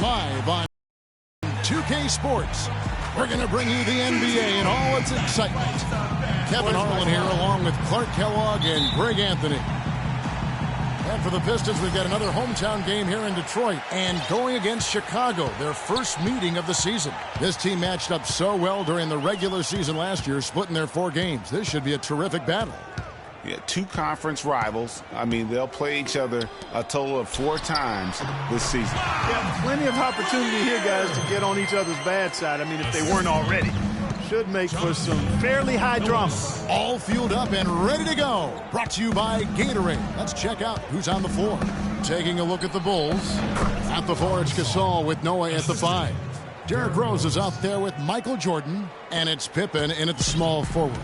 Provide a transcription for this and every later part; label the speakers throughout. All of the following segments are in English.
Speaker 1: Live on 2K Sports, we're going to bring you the NBA and all its excitement. Kevin Harlan here along with Clark Kellogg and Greg Anthony. And for the Pistons, we've got another hometown game here in Detroit and going against Chicago, their first meeting of the season. This team matched up so well during the regular season last year, splitting their 4 games. This should be a terrific battle.
Speaker 2: Yeah, 2 conference rivals. I mean, they'll play each other a total of 4 times this season.
Speaker 3: Yeah, plenty of opportunity here, guys, to get on each other's bad side. I mean, if they weren't already. Should make for some fairly high drama.
Speaker 1: All fueled up and ready to go. Brought to you by Gatorade. Let's check out who's on the floor. Taking a look at the Bulls. At the 4, it's Gasol with Noah at the 5. Derrick Rose is out there with Michael Jordan. And it's Pippen in at the small forward.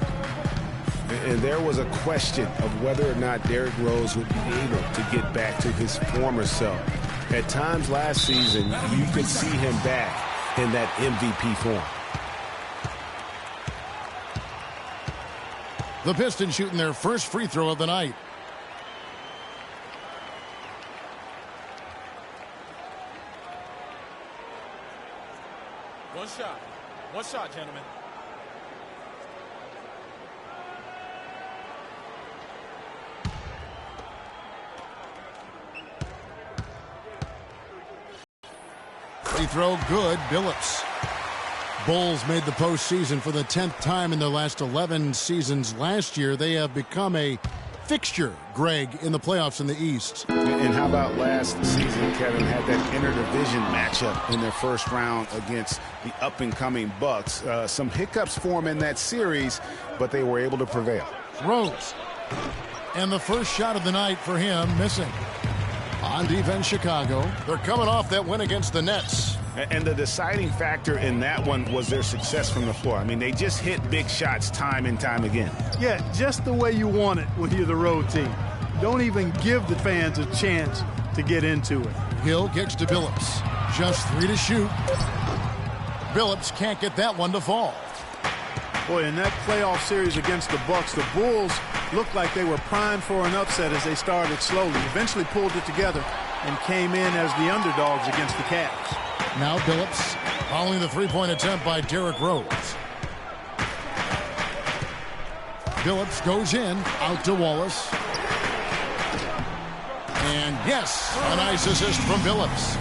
Speaker 2: And there was a question of whether or not Derrick Rose would be able to get back to his former self. At times last season, you could see him back in that MVP form.
Speaker 1: The Pistons shooting their first free throw of the night.
Speaker 4: One shot, gentlemen.
Speaker 1: Free throw good. Billups. Bulls made the postseason for the 10th time in their last 11 seasons. Last year, they have become a fixture, Greg, in the playoffs in the East.
Speaker 2: And how about last season, Kevin, had that interdivision matchup in their first round against the up-and-coming Bucks. Some hiccups form in that series, but they were able to prevail.
Speaker 1: Rose. And the first shot of the night for him, missing. On defense, Chicago. They're coming off that win against the Nets.
Speaker 2: And the deciding factor in that one was their success from the floor. I mean, they just hit big shots time and time again.
Speaker 3: Yeah, just the way you want it when you're the road team. Don't even give the fans a chance to get into it.
Speaker 1: Hill kicks to Billups. Just 3 to shoot. Billups can't get that one to fall.
Speaker 3: Boy, in that playoff series against the Bucks, the Bulls looked like they were primed for an upset as they started slowly. Eventually pulled it together and came in as the underdogs against the Cavs.
Speaker 1: Now Billups following the 3-point attempt by Derrick Rose. Billups goes in, out to Wallace. And yes, a nice assist from Billups.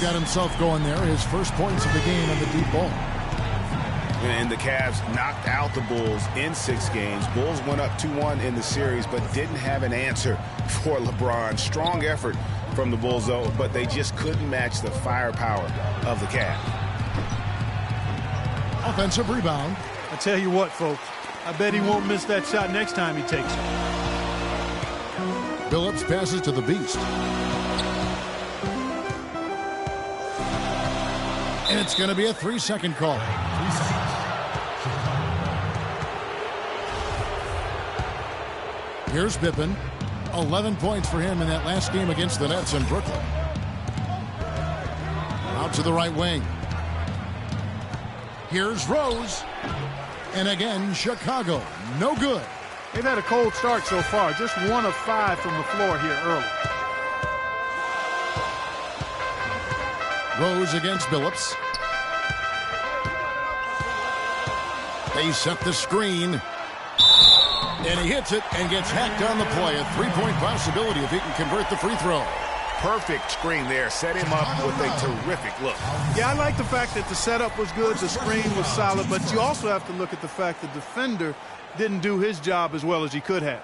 Speaker 1: got himself going there. His first points of the game on the deep ball.
Speaker 2: And the Cavs knocked out the Bulls in 6 games. Bulls went up 2-1 in the series, but didn't have an answer for LeBron. Strong effort from the Bulls, though, but they just couldn't match the firepower of the Cavs.
Speaker 1: Offensive rebound.
Speaker 3: I tell you what, folks, I bet he won't miss that shot next time he takes it.
Speaker 1: Billups passes to the Beast. And it's going to be a 3-second call. 3 seconds. Here's Pippen. 11 points for him in that last game against the Nets in Brooklyn. Out to the right wing. Here's Rose. And again, Chicago. No good.
Speaker 3: They've had a cold start so far. Just 1 of 5 from the floor here early.
Speaker 1: Rose against Billups. They set the screen. And he hits it and gets hacked on the play. A 3-point possibility if he can convert the free throw.
Speaker 2: Perfect screen there. Set him up with a terrific look.
Speaker 3: Yeah, I like the fact that the setup was good, the screen was solid, but you also have to look at the fact the defender didn't do his job as well as he could have.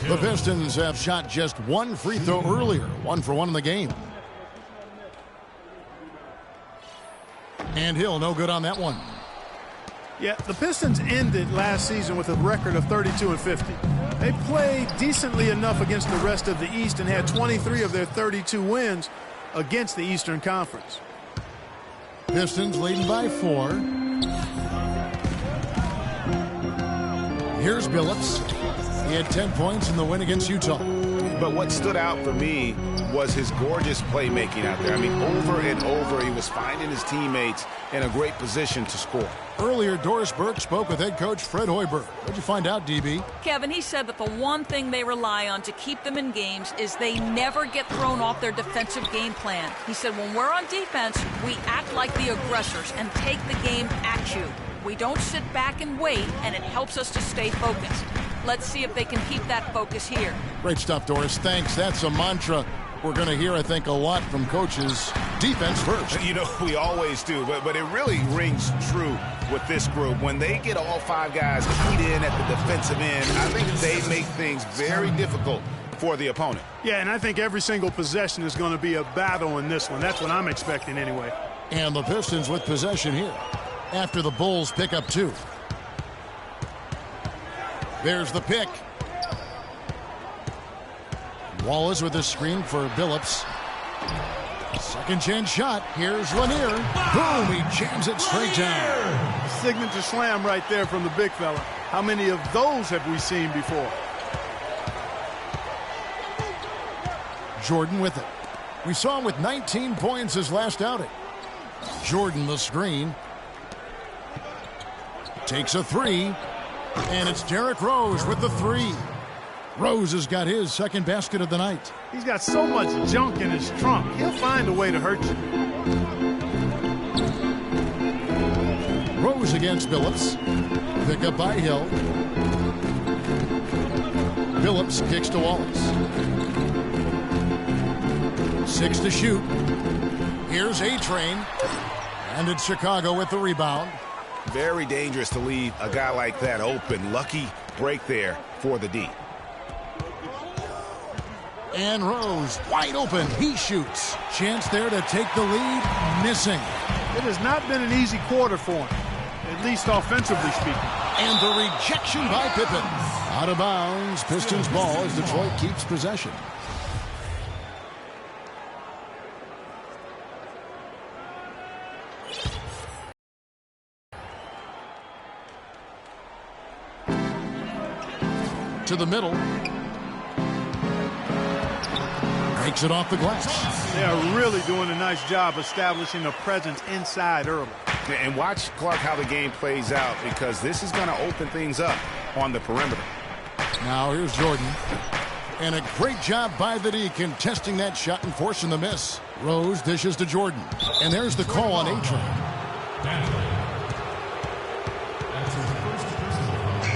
Speaker 1: The Pistons have shot just 1 free throw earlier. 1 for 1 in the game. And Hill, no good on that one.
Speaker 3: Yeah, the Pistons ended last season with a record of 32-50. They played decently enough against the rest of the East and had 23 of their 32 wins against the Eastern Conference.
Speaker 1: Pistons leading by 4. Here's Billups. He had 10 points in the win against Utah.
Speaker 2: But what stood out for me was his gorgeous playmaking out there. I mean, over and over, he was finding his teammates in a great position to score.
Speaker 1: Earlier, Doris Burke spoke with head coach Fred Hoiberg. What'd you find out, DB?
Speaker 5: Kevin, he said that the one thing they rely on to keep them in games is they never get thrown off their defensive game plan. He said when we're on defense, we act like the aggressors and take the game at you. We don't sit back and wait, and it helps us to stay focused. Let's see if they can keep that focus here.
Speaker 1: Great stuff, Doris. Thanks. That's a mantra we're going to hear, I think, a lot from coaches. Defense first.
Speaker 2: You know, we always do, but it really rings true with this group. When they get all 5 guys keyed in at the defensive end, I think they make things very difficult for the opponent.
Speaker 3: Yeah, and I think every single possession is going to be a battle in this one. That's what I'm expecting anyway.
Speaker 1: And the Pistons with possession here after the Bulls pick up 2. There's the pick. Wallace with the screen for Billups. Second chance shot. Here's Lanier. Boom! He jams it straight down.
Speaker 3: Signature slam right there from the big fella. How many of those have we seen before?
Speaker 1: Jordan with it. We saw him with 19 points his last outing. Jordan the screen. Takes a 3. And it's Derrick Rose with the 3. Rose has got his second basket of the night.
Speaker 3: He's got so much junk in his trunk. He'll find a way to hurt you.
Speaker 1: Rose against Billups. Pick up by Hill. Billups kicks to Wallace. 6 to shoot. Here's A-Train. And it's Chicago with the rebound.
Speaker 2: Very dangerous to leave a guy like that open. Lucky break there for the D.
Speaker 1: And Rose wide open. He shoots. Chance there to take the lead. Missing.
Speaker 3: It has not been an easy quarter for him, at least offensively speaking.
Speaker 1: And the rejection by Pippen. Out of bounds. Pistons ball as Detroit keeps possession. To the middle. Breaks it off the glass.
Speaker 3: They are really doing a nice job establishing a presence inside early.
Speaker 2: And watch, Clark, how the game plays out, because this is going to open things up on the perimeter.
Speaker 1: Now here's Jordan. And a great job by the D contesting that shot and forcing the miss. Rose dishes to Jordan. And there's the call on A-Train.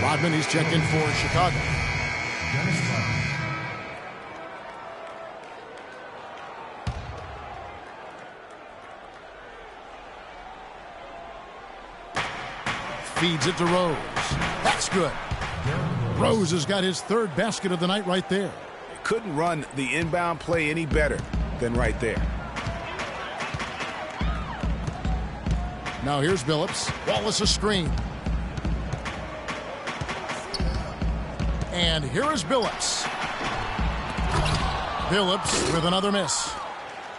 Speaker 1: Rodman, he's checking for Chicago. Feeds it to Rose. That's good. Rose has got his third basket of the night right there.
Speaker 2: Couldn't run the inbound play any better than right there.
Speaker 1: Now here's Billups. Wallace a screen. And here is Billups. Billups with another miss.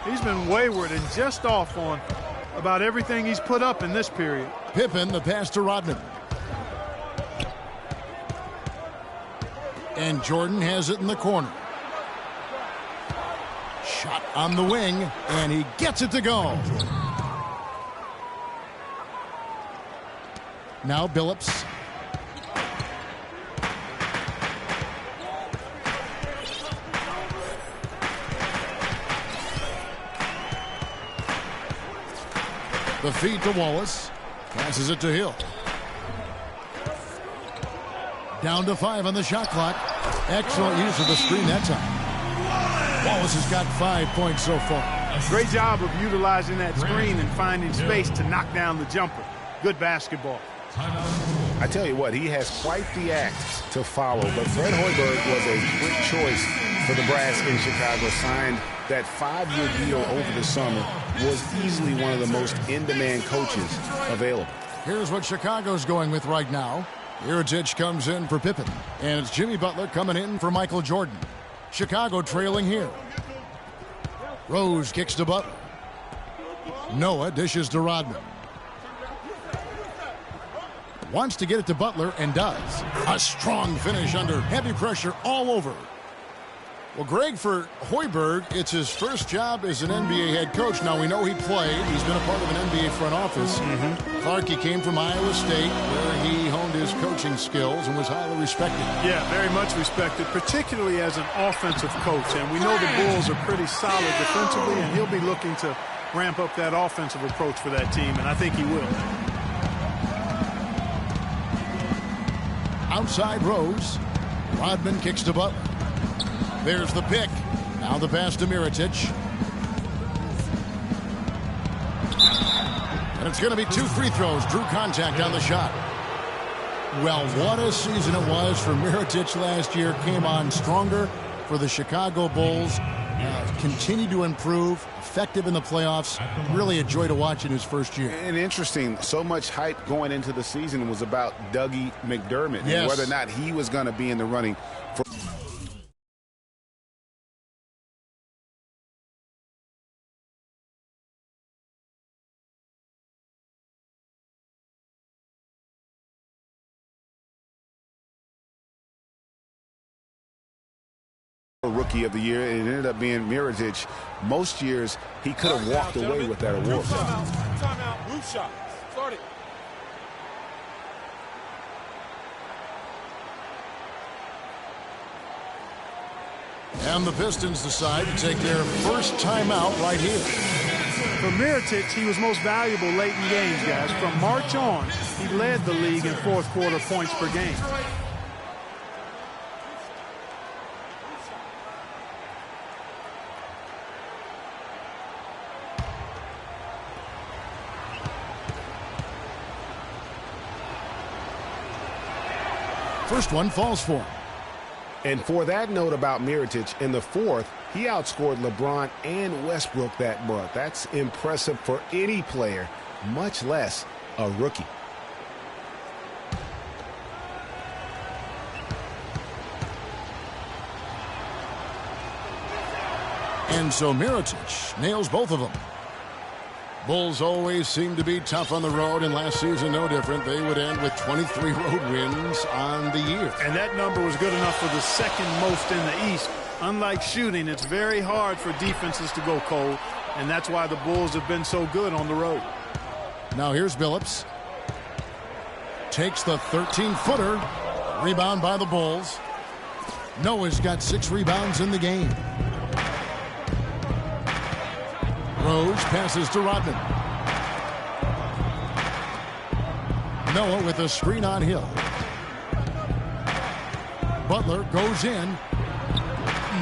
Speaker 3: He's been wayward and just off on about everything he's put up in this period.
Speaker 1: Pippen, the pass to Rodman. And Jordan has it in the corner. Shot on the wing, and he gets it to go. Now Billups. The feed to Wallace. Passes it to Hill. Down to 5 on the shot clock. Excellent use of the screen that time. Wallace has got 5 points so far.
Speaker 3: Great job of utilizing that screen and finding space to knock down the jumper. Good basketball.
Speaker 2: I tell you what, he has quite the act to follow, but Fred Hoiberg was a quick choice for the Brass in Chicago. Signed that 5-year deal over the summer, was easily one of the most in-demand coaches available.
Speaker 1: Here's what Chicago's going with right now. Mirotic comes in for Pippen, and it's Jimmy Butler coming in for Michael Jordan. Chicago trailing here. Rose kicks to Butler. Noah dishes to Rodman. Wants to get it to Butler and does. A strong finish under heavy pressure all over. Well, Greg, for Hoiberg, it's his first job as an NBA head coach. Now, we know he played. He's been a part of an NBA front office. Clark, he came from Iowa State, where he honed his coaching skills and was highly respected.
Speaker 3: Yeah, very much respected, particularly as an offensive coach. And we know the Bulls are pretty solid defensively, and he'll be looking to ramp up that offensive approach for that team, and I think he will.
Speaker 1: Outside Rose. Rodman kicks to Butler. There's the pick. Now the pass to Mirotic. And it's going to be 2 free throws. Drew contact on the shot. Well, what a season it was for Mirotic last year. Came on stronger for the Chicago Bulls. Continued to improve. Effective in the playoffs. Really a joy to watch in his first year.
Speaker 2: And interesting, so much hype going into the season was about Dougie McDermott.
Speaker 1: Yes.
Speaker 2: And whether or not he was going to be in the running for Rookie of the Year. It ended up being Mirotic. Most years he could have walked away with that award.
Speaker 4: Timeout. Move shot. Start it.
Speaker 1: And the Pistons decide to take their first timeout right here.
Speaker 3: For Mirotic, he was most valuable late in games, guys. From March on, he led the league in fourth quarter points per game.
Speaker 1: First one falls for him.
Speaker 2: And for that note about Mirotic, in the fourth, he outscored LeBron and Westbrook that month. That's impressive for any player, much less a rookie.
Speaker 1: And so Mirotic nails both of them. Bulls always seem to be tough on the road, and last season no different. They would end with 23 road wins on the year.
Speaker 3: And that number was good enough for the second most in the East. Unlike shooting, it's very hard for defenses to go cold, and that's why the Bulls have been so good on the road.
Speaker 1: Now here's Billups. Takes the 13-footer. Rebound by the Bulls. Noah's got 6 rebounds in the game. Rose passes to Rodman. Noah with a screen on Hill. Butler goes in.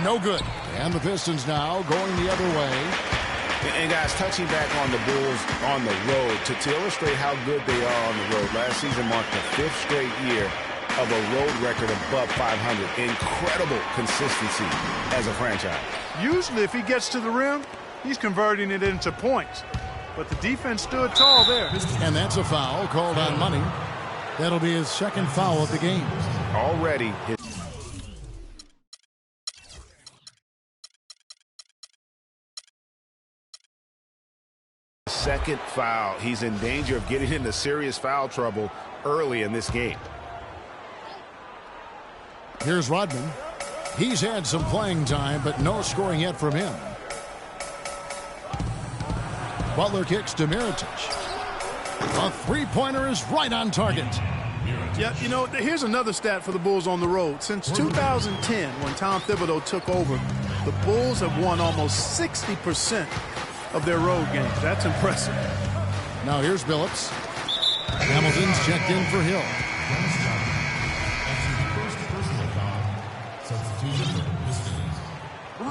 Speaker 1: No good. And the Pistons now going the other way.
Speaker 2: And guys, touching back on the Bulls on the road, to illustrate how good they are on the road, last season marked the 5th straight year of a road record above 500. Incredible consistency as a franchise.
Speaker 3: Usually if he gets to the rim, he's converting it into points. But the defense stood tall there.
Speaker 1: And that's a foul called on Money. That'll be his 2nd foul of the game.
Speaker 2: Already his second foul. He's in danger of getting into serious foul trouble early in this game.
Speaker 1: Here's Rodman. He's had some playing time, but no scoring yet from him. Butler kicks to Mirotic. A three-pointer is right on target.
Speaker 3: Yeah, you know, here's another stat for the Bulls on the road. Since 2010, when Tom Thibodeau took over, the Bulls have won almost 60% of their road games. That's impressive.
Speaker 1: Now here's Billups. Hamilton's checked in for Hill.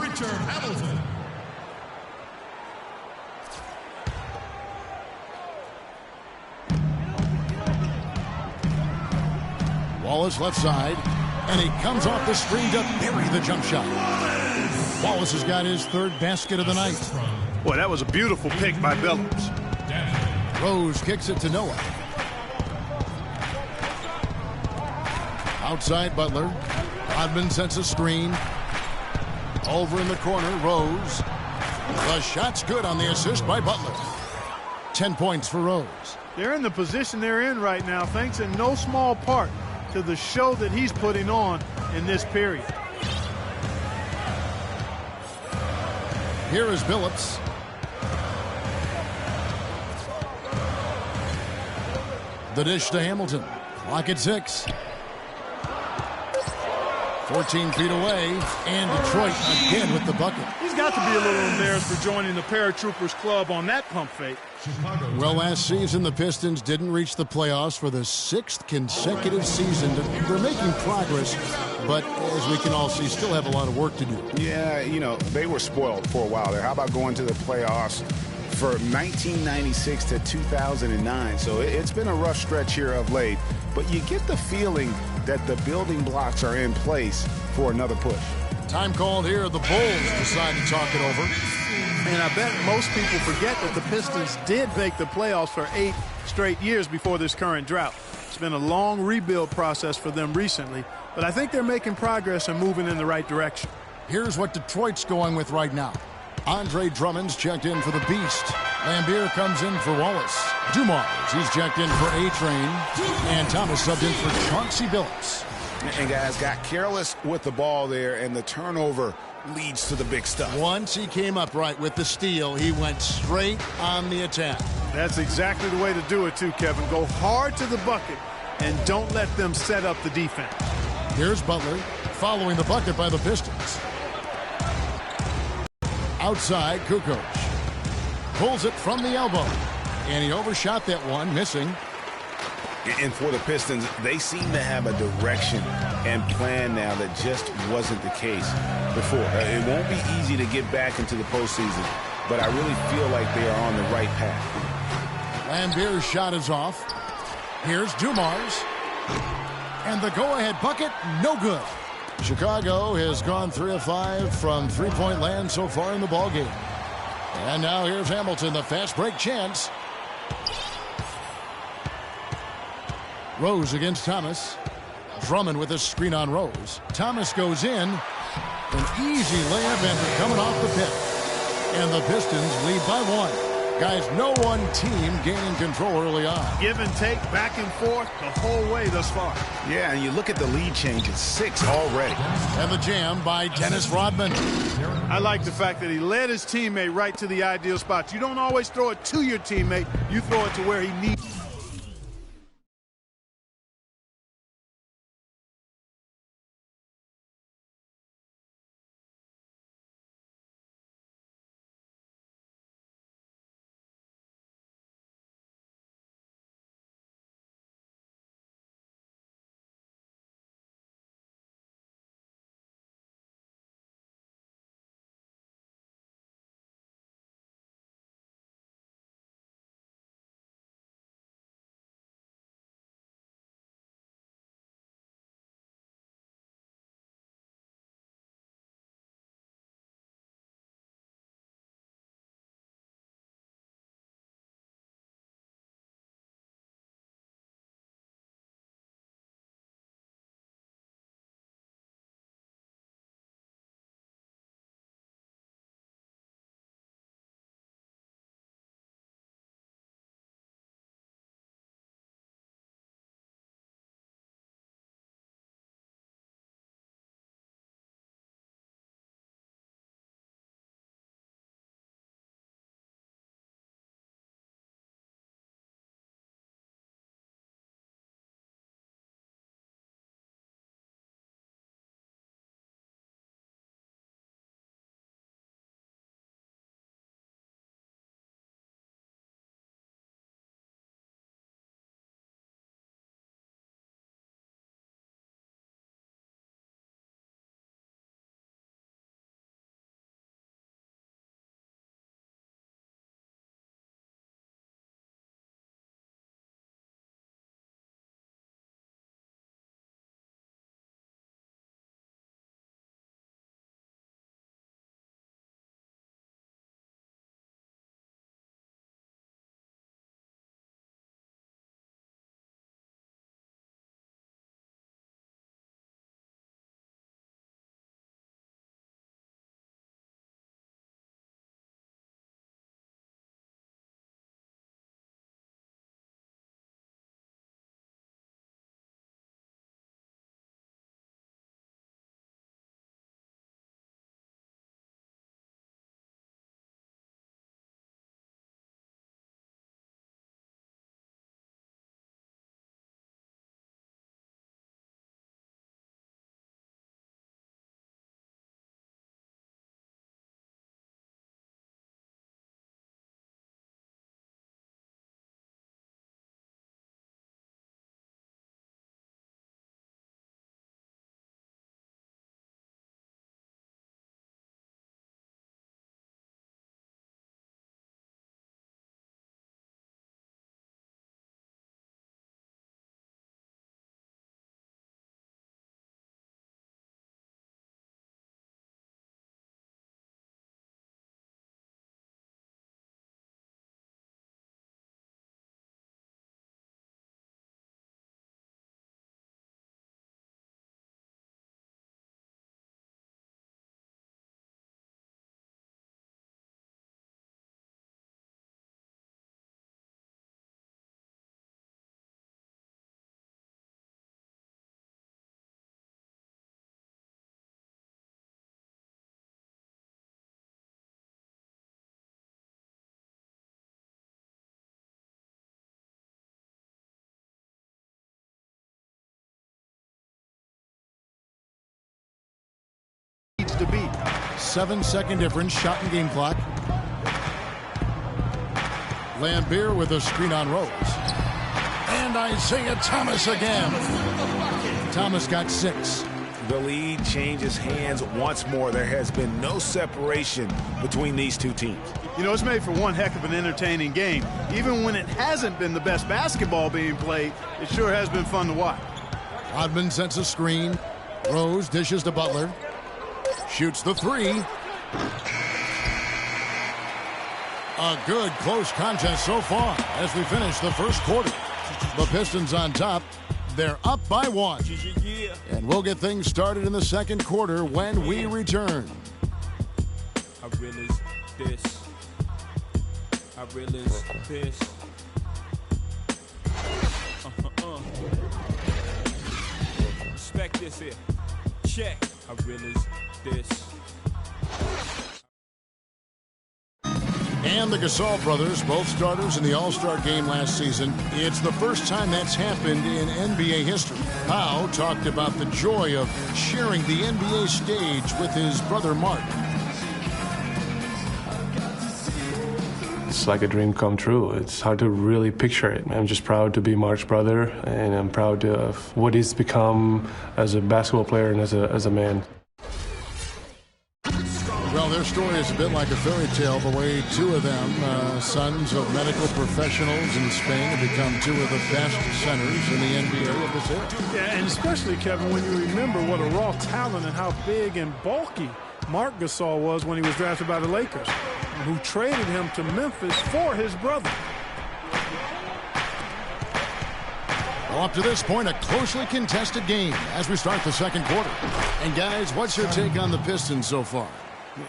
Speaker 6: Richard Hamilton.
Speaker 1: Wallace left side, and he comes off the screen to bury the jump shot. Wallace has got his 3rd basket of the night.
Speaker 3: Boy, that was a beautiful pick by Billups.
Speaker 1: Rose kicks it to Noah. Outside Butler. Rodman sends a screen. Over in the corner, Rose. The shot's good on the assist by Butler. 10 points for Rose.
Speaker 3: They're in the position they're in right now, thanks in no small part to the show that he's putting on in this period.
Speaker 1: Here is Billups. The dish to Hamilton. Clock at 6. 14 feet away, and Detroit again with the bucket.
Speaker 3: He's got to be a little embarrassed for joining the Paratroopers club on that pump fake.
Speaker 1: Well, last season, the Pistons didn't reach the playoffs for the 6th consecutive season. They're making progress, but as we can all see, still have a lot of work to do.
Speaker 2: Yeah, you know, they were spoiled for a while there. How about going to the playoffs for 1996 to 2009? So it's been a rough stretch here of late, but you get the feeling that the building blocks are in place for another push.
Speaker 1: Time called here. The Bulls decide to talk it over.
Speaker 3: And I bet most people forget that the Pistons did make the playoffs for 8 straight years before this current drought. It's been a long rebuild process for them recently, but I think they're making progress and moving in the right direction.
Speaker 1: Here's what Detroit's going with right now. Andre Drummond's checked in for the Beast. Lambier comes in for Wallace. Dumars, he's checked in for A-Train. And Thomas subbed in for Chauncey Billups.
Speaker 2: And guys got careless with the ball there, and the turnover leads to the big stuff.
Speaker 1: Once he came up right with the steal, he went straight on the attack.
Speaker 3: That's exactly the way to do it too, Kevin. Go hard to the bucket and don't let them set up the defense.
Speaker 1: Here's Butler following the bucket by the Pistons. Outside, Kukoc pulls it from the elbow, and he overshot that one, missing.
Speaker 2: And for the Pistons, they seem to have a direction and plan now that just wasn't the case before. It won't be easy to get back into the postseason, but I really feel like they are on the right path.
Speaker 1: Lambier's shot is off. Here's Dumars. And the go-ahead bucket, no good. Chicago has gone 3 of 5 from three-point land so far in the ballgame. And now here's Hamilton, the fast break chance. Rose against Thomas. Drummond with a screen on Rose. Thomas goes in. An easy layup and coming off the pit. And the Pistons lead by 1. Guys, no one team gaining control early on.
Speaker 3: Give and take, back and forth, the whole way thus far.
Speaker 2: Yeah, and you look at the lead change, it's 6 already.
Speaker 1: And the jam by Dennis Rodman.
Speaker 3: I like the fact that he led his teammate right to the ideal spot. You don't always throw it to your teammate. You throw it to where he needs to beat.
Speaker 1: 7-second difference, shot and game clock. Lambeer with a screen on Rose. And Isaiah Thomas again. Thomas got 6.
Speaker 2: The lead changes hands once more. There has been no separation between these two teams.
Speaker 3: You know, it's made for one heck of an entertaining game. Even when it hasn't been the best basketball being played, it sure has been fun to watch.
Speaker 1: Rodman sets a screen. Rose dishes to Butler. Shoots the 3. A good close contest so far as we finish the first quarter. The Pistons on top. They're up by 1. And we'll get things started in the second quarter when we return.
Speaker 4: I realize this. I realize this. Respect this here. Check. I realize this.
Speaker 1: And the Gasol brothers, both starters in the All-Star game last season. It's the first time that's happened in NBA history. Pau talked about the joy of sharing the NBA stage with his brother Mark.
Speaker 6: It's like a dream come true. It's hard to really picture it. I'm just proud to be Mark's brother, and I'm proud of what he's become as a basketball player and as a man.
Speaker 1: Well, their story is a bit like a fairy tale, the way two of them, sons of medical professionals in Spain, have become two of the best centers in the NBA of this era.
Speaker 3: Yeah, and especially, Kevin, when you remember what a raw talent and how big and bulky Marc Gasol was when he was drafted by the Lakers, who traded him to Memphis for his brother.
Speaker 1: Well, up to this point, a closely contested game as we start the second quarter. And guys, what's your take on the Pistons so far?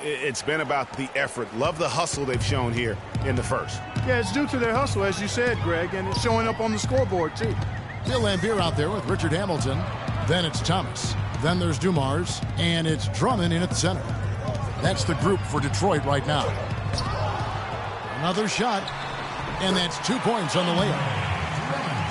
Speaker 2: It's been about the effort. Love the hustle they've shown here in the first.
Speaker 3: Yeah, it's due to their hustle, as you said, Greg, and it's showing up on the scoreboard, too.
Speaker 1: Bill Lambeer out there with Richard Hamilton. Then it's Thomas. Then there's Dumars. And it's Drummond in at the center. That's the group for Detroit right now. Another shot. And that's 2 points on the layup.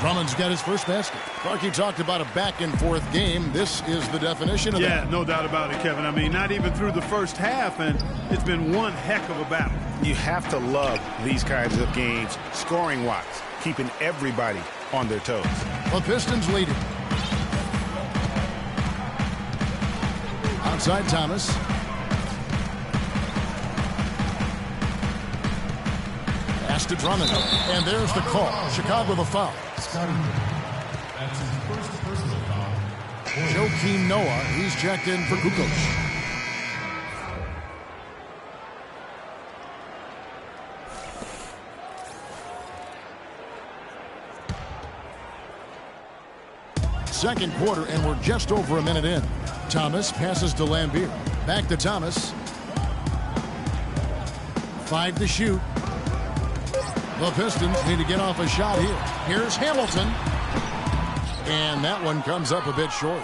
Speaker 1: Drummond's got his first basket. Clarkie talked about a back-and-forth game. This is the definition of that.
Speaker 3: Yeah, no doubt about it, Kevin. I mean, not even through the first half, and it's been one heck of a battle.
Speaker 2: You have to love these kinds of games, scoring-wise, keeping everybody on their toes.
Speaker 1: The Pistons lead it. Outside Thomas. Pass to Drummond. And there's the call. Chicago the foul.
Speaker 7: That's his first personal foul.
Speaker 1: Joakim Noah, he's checked in for Kukoc. Second quarter, and we're just over a minute in. Thomas passes to Lambeer. Back to Thomas. 5 to shoot. The Pistons need to get off a shot here. Here's Hamilton. And that one comes up a bit short.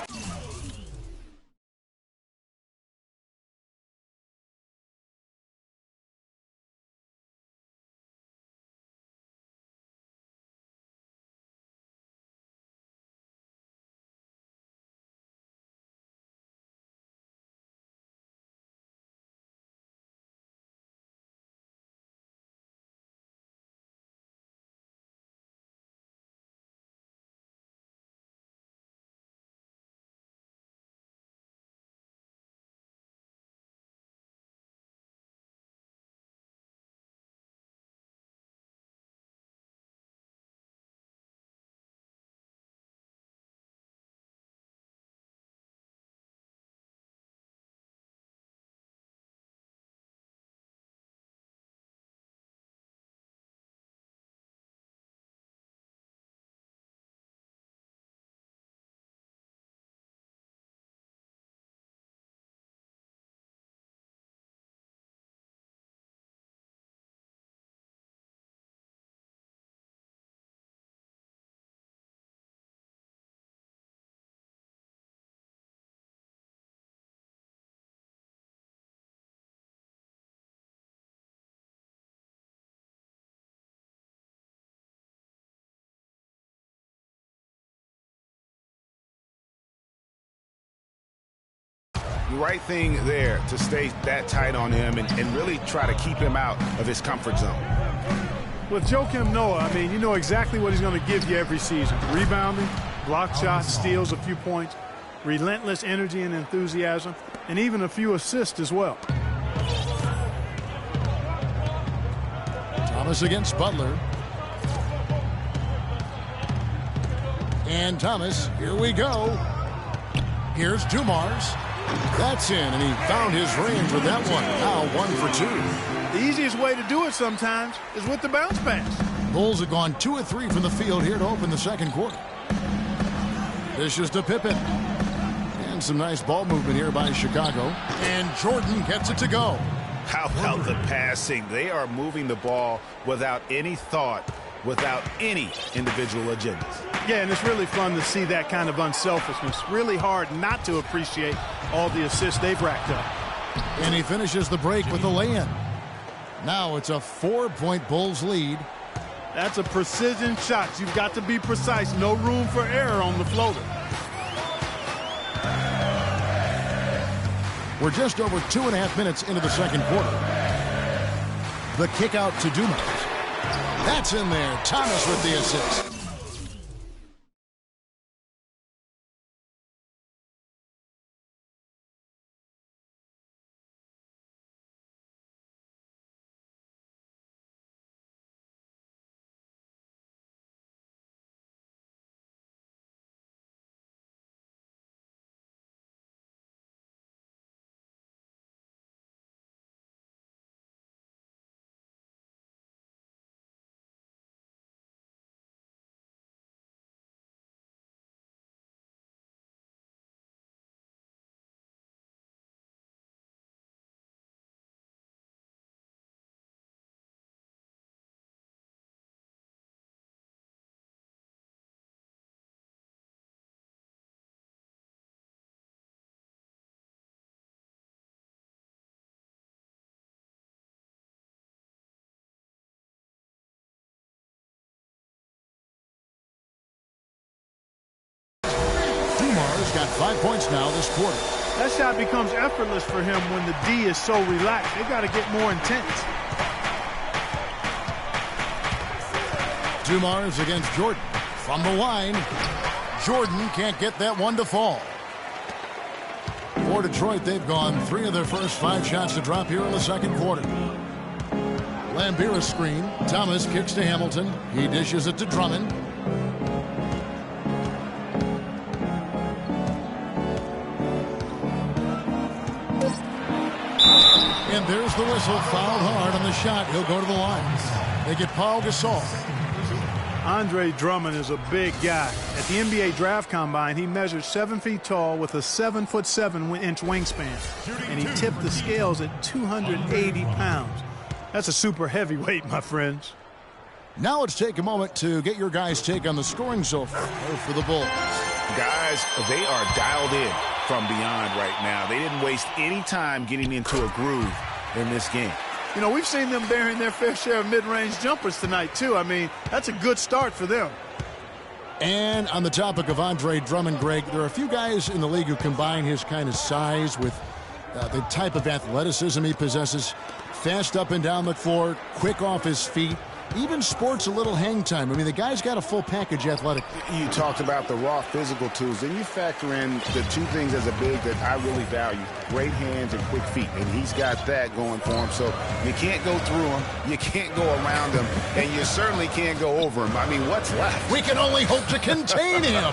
Speaker 2: The right thing there to stay that tight on him and really try to keep him out of his comfort zone.
Speaker 3: With Joakim Noah, I mean, you know exactly what he's going to give you every season. Rebounding, block shots, steals a few points, relentless energy and enthusiasm, and even a few assists as well.
Speaker 1: Thomas against Butler. And Thomas, here we go. Here's Dumars. That's in, and he found his range with that one. Now 1 for 2.
Speaker 3: The easiest way to do it sometimes is with the bounce pass.
Speaker 1: Bulls have gone 2 of 3 from the field here to open the second quarter. This is to Pippen. And some nice ball movement here by Chicago. And Jordan gets it to go.
Speaker 2: How about the passing? They are moving the ball without any thought, without any individual agendas.
Speaker 3: Yeah, and it's really fun to see that kind of unselfishness. Really hard not to appreciate all the assists they've racked up.
Speaker 1: And he finishes the break with a lay-in. Now it's a 4-point Bulls lead.
Speaker 3: That's a precision shot. You've got to be precise. No room for error on the floater.
Speaker 1: We're just over 2.5 minutes into the second quarter. The kick out to Dumars. That's in there. Thomas with the assist. Dumars got 5 points now this quarter.
Speaker 3: That shot becomes effortless for him when the D is so relaxed. They got to get more intense.
Speaker 1: Dumars against Jordan. From the line, Jordan can't get that one to fall. For Detroit, they've gone 3 of their first 5 shots to drop here in the second quarter. Lambira screen. Thomas kicks to Hamilton. He dishes it to Drummond. And there's the whistle. Fouled hard on the shot. He'll go to the line. They get Paul Gasol.
Speaker 3: Andre Drummond is a big guy. At the NBA Draft Combine, he measured 7 feet tall with a 7'7" wingspan. And he tipped the scales at 280 pounds. That's a super heavyweight, my friends.
Speaker 1: Now let's take a moment to get your guys' take on the scoring so far for the Bulls.
Speaker 2: Guys, they are dialed in from beyond right now. They didn't waste any time getting into a groove in this game.
Speaker 3: You know, we've seen them bearing their fair share of mid-range jumpers tonight, too. I mean, that's a good start for them.
Speaker 1: And on the topic of Andre Drummond, Greg, there are a few guys in the league who combine his kind of size with the type of athleticism he possesses. Fast up and down the floor, quick off his feet, even sports a little hang time. I mean, the guy's got a full package athletic.
Speaker 2: You talked about the raw physical tools. Then you factor in the 2 things as a big that I really value. Great hands and quick feet. And he's got that going for him. So you can't go through him. You can't go around him. And you certainly can't go over him. I mean, what's left?
Speaker 1: We can only hope to contain him,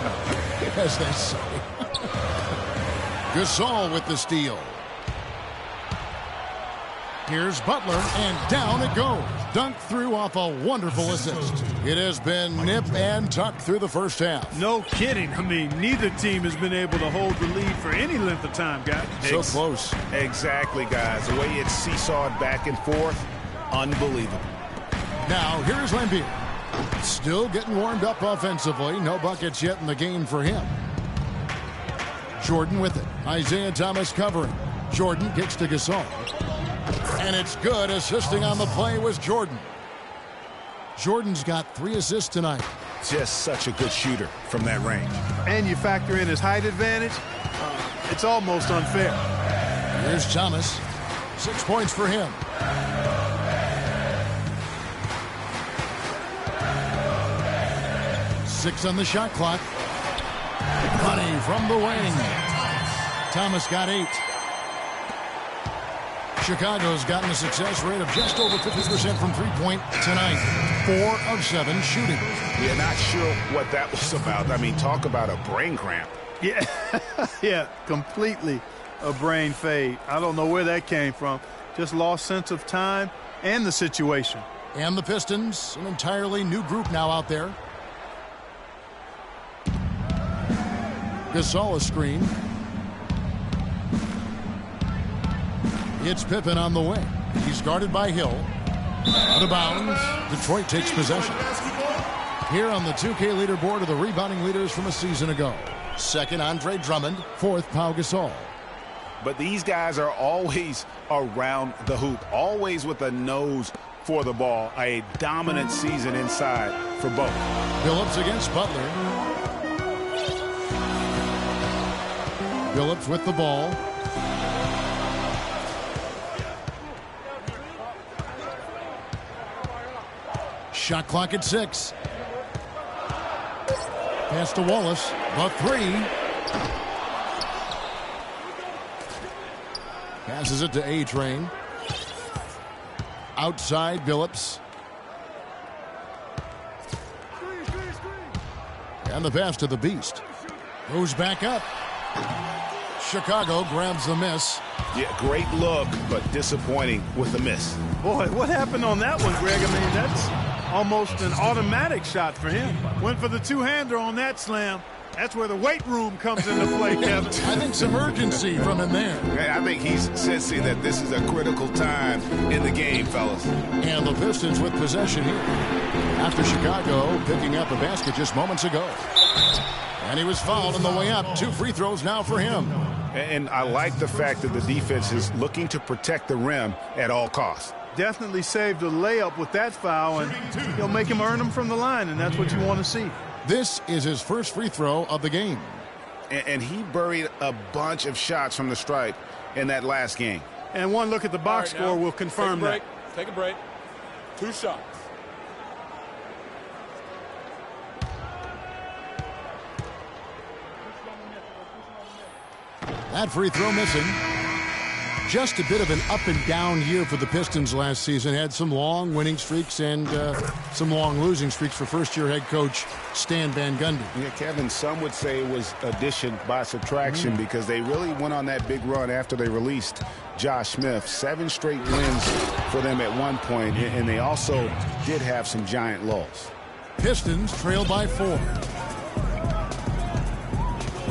Speaker 1: as they say. Gasol with the steal. Here's Butler, and down it goes. Dunked through off a wonderful assist. It has been nip and tuck through the first half.
Speaker 3: No kidding. I mean, neither team has been able to hold the lead for any length of time, guys.
Speaker 1: So close.
Speaker 2: Exactly, guys. The way it's seesawed back and forth, unbelievable.
Speaker 1: Now, here's Lambert. Still getting warmed up offensively. No buckets yet in the game for him. Jordan with it. Isaiah Thomas covering. Jordan kicks to Gasol. And it's good. Assisting on the play was Jordan. Jordan's got 3 assists tonight.
Speaker 2: Just such a good shooter from that range.
Speaker 3: And you factor in his height advantage, it's almost unfair.
Speaker 1: Here's Thomas. 6 points for him. Six on the shot clock. Money from the wing. Thomas got 8. Chicago's gotten a success rate of just over 50% from three-point tonight. 4 of 7 shooting.
Speaker 2: Yeah, not sure what that was about. I mean, talk about a brain cramp.
Speaker 3: Yeah, yeah, completely a brain fade. I don't know where that came from. Just lost sense of time and the situation.
Speaker 1: And the Pistons, an entirely new group now out there. Gasol a screen. It's Pippen on the wing. He's guarded by Hill. Out of bounds. Detroit takes possession. Here on the 2K leaderboard are the rebounding leaders from a season ago. Second, Andre Drummond. Fourth, Pau Gasol.
Speaker 2: But these guys are always around the hoop, always with a nose for the ball. A dominant season inside for both.
Speaker 1: Billups against Butler. Billups with the ball. Shot clock at 6. Pass to Wallace. The 3. Passes it to A-Train. Outside Billups. And the pass to the Beast. Goes back up. Chicago grabs the miss.
Speaker 2: Yeah, great look, but disappointing with the miss.
Speaker 3: Boy, what happened on that one, Greg? I mean, that's almost an automatic shot for him. Went for the two-hander on that slam. That's where the weight room comes into play, Kevin.
Speaker 1: I think some urgency from him there.
Speaker 2: I think he's sensing that this is a critical time in the game, fellas.
Speaker 1: And the Pistons with possession here. After Chicago picking up a basket just moments ago. And he was fouled on the way up. 2 free throws now for him.
Speaker 2: And I like the fact that the defense is looking to protect the rim at all costs.
Speaker 3: Definitely saved a layup with that foul, and he'll make him earn them from the line, and that's what you want to see.
Speaker 1: This is his first free throw of the game.
Speaker 2: And he buried a bunch of shots from the stripe in that last game.
Speaker 3: And one look at the box score will confirm that.
Speaker 4: Take a break. 2 shots.
Speaker 1: That free throw missing. Just a bit of an up-and-down year for the Pistons last season. Had some long winning streaks and some long losing streaks for first-year head coach Stan Van Gundy.
Speaker 2: Yeah, Kevin, some would say it was addition by subtraction because they really went on that big run after they released Josh Smith. 7 straight wins for them at one point, and they also did have some giant lulls.
Speaker 1: Pistons trail by 4.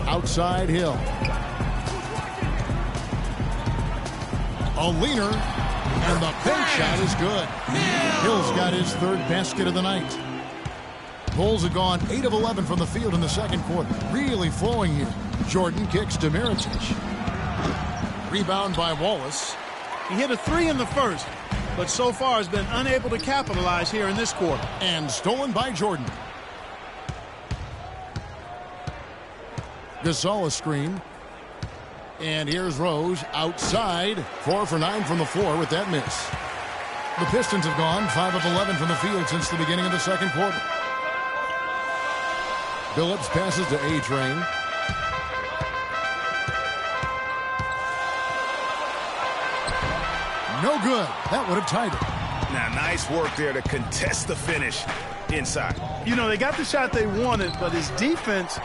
Speaker 1: Outside Hill. A leaner, and the bank shot is good. Hill's got his 3rd basket of the night. Bulls have gone 8 of 11 from the field in the second quarter. Really flowing here. Jordan kicks to Mirotic. Rebound by Wallace.
Speaker 3: He hit a 3 in the first, but so far has been unable to capitalize here in this quarter.
Speaker 1: And stolen by Jordan. Gasol a screen. And here's Rose outside. 4 for 9 from the floor with that miss. The Pistons have gone 5 of 11 from the field since the beginning of the second quarter. Billups passes to A-Train. No good. That would have tied it.
Speaker 2: Now, nice work there to contest the finish inside.
Speaker 3: You know, they got the shot they wanted, but his defense,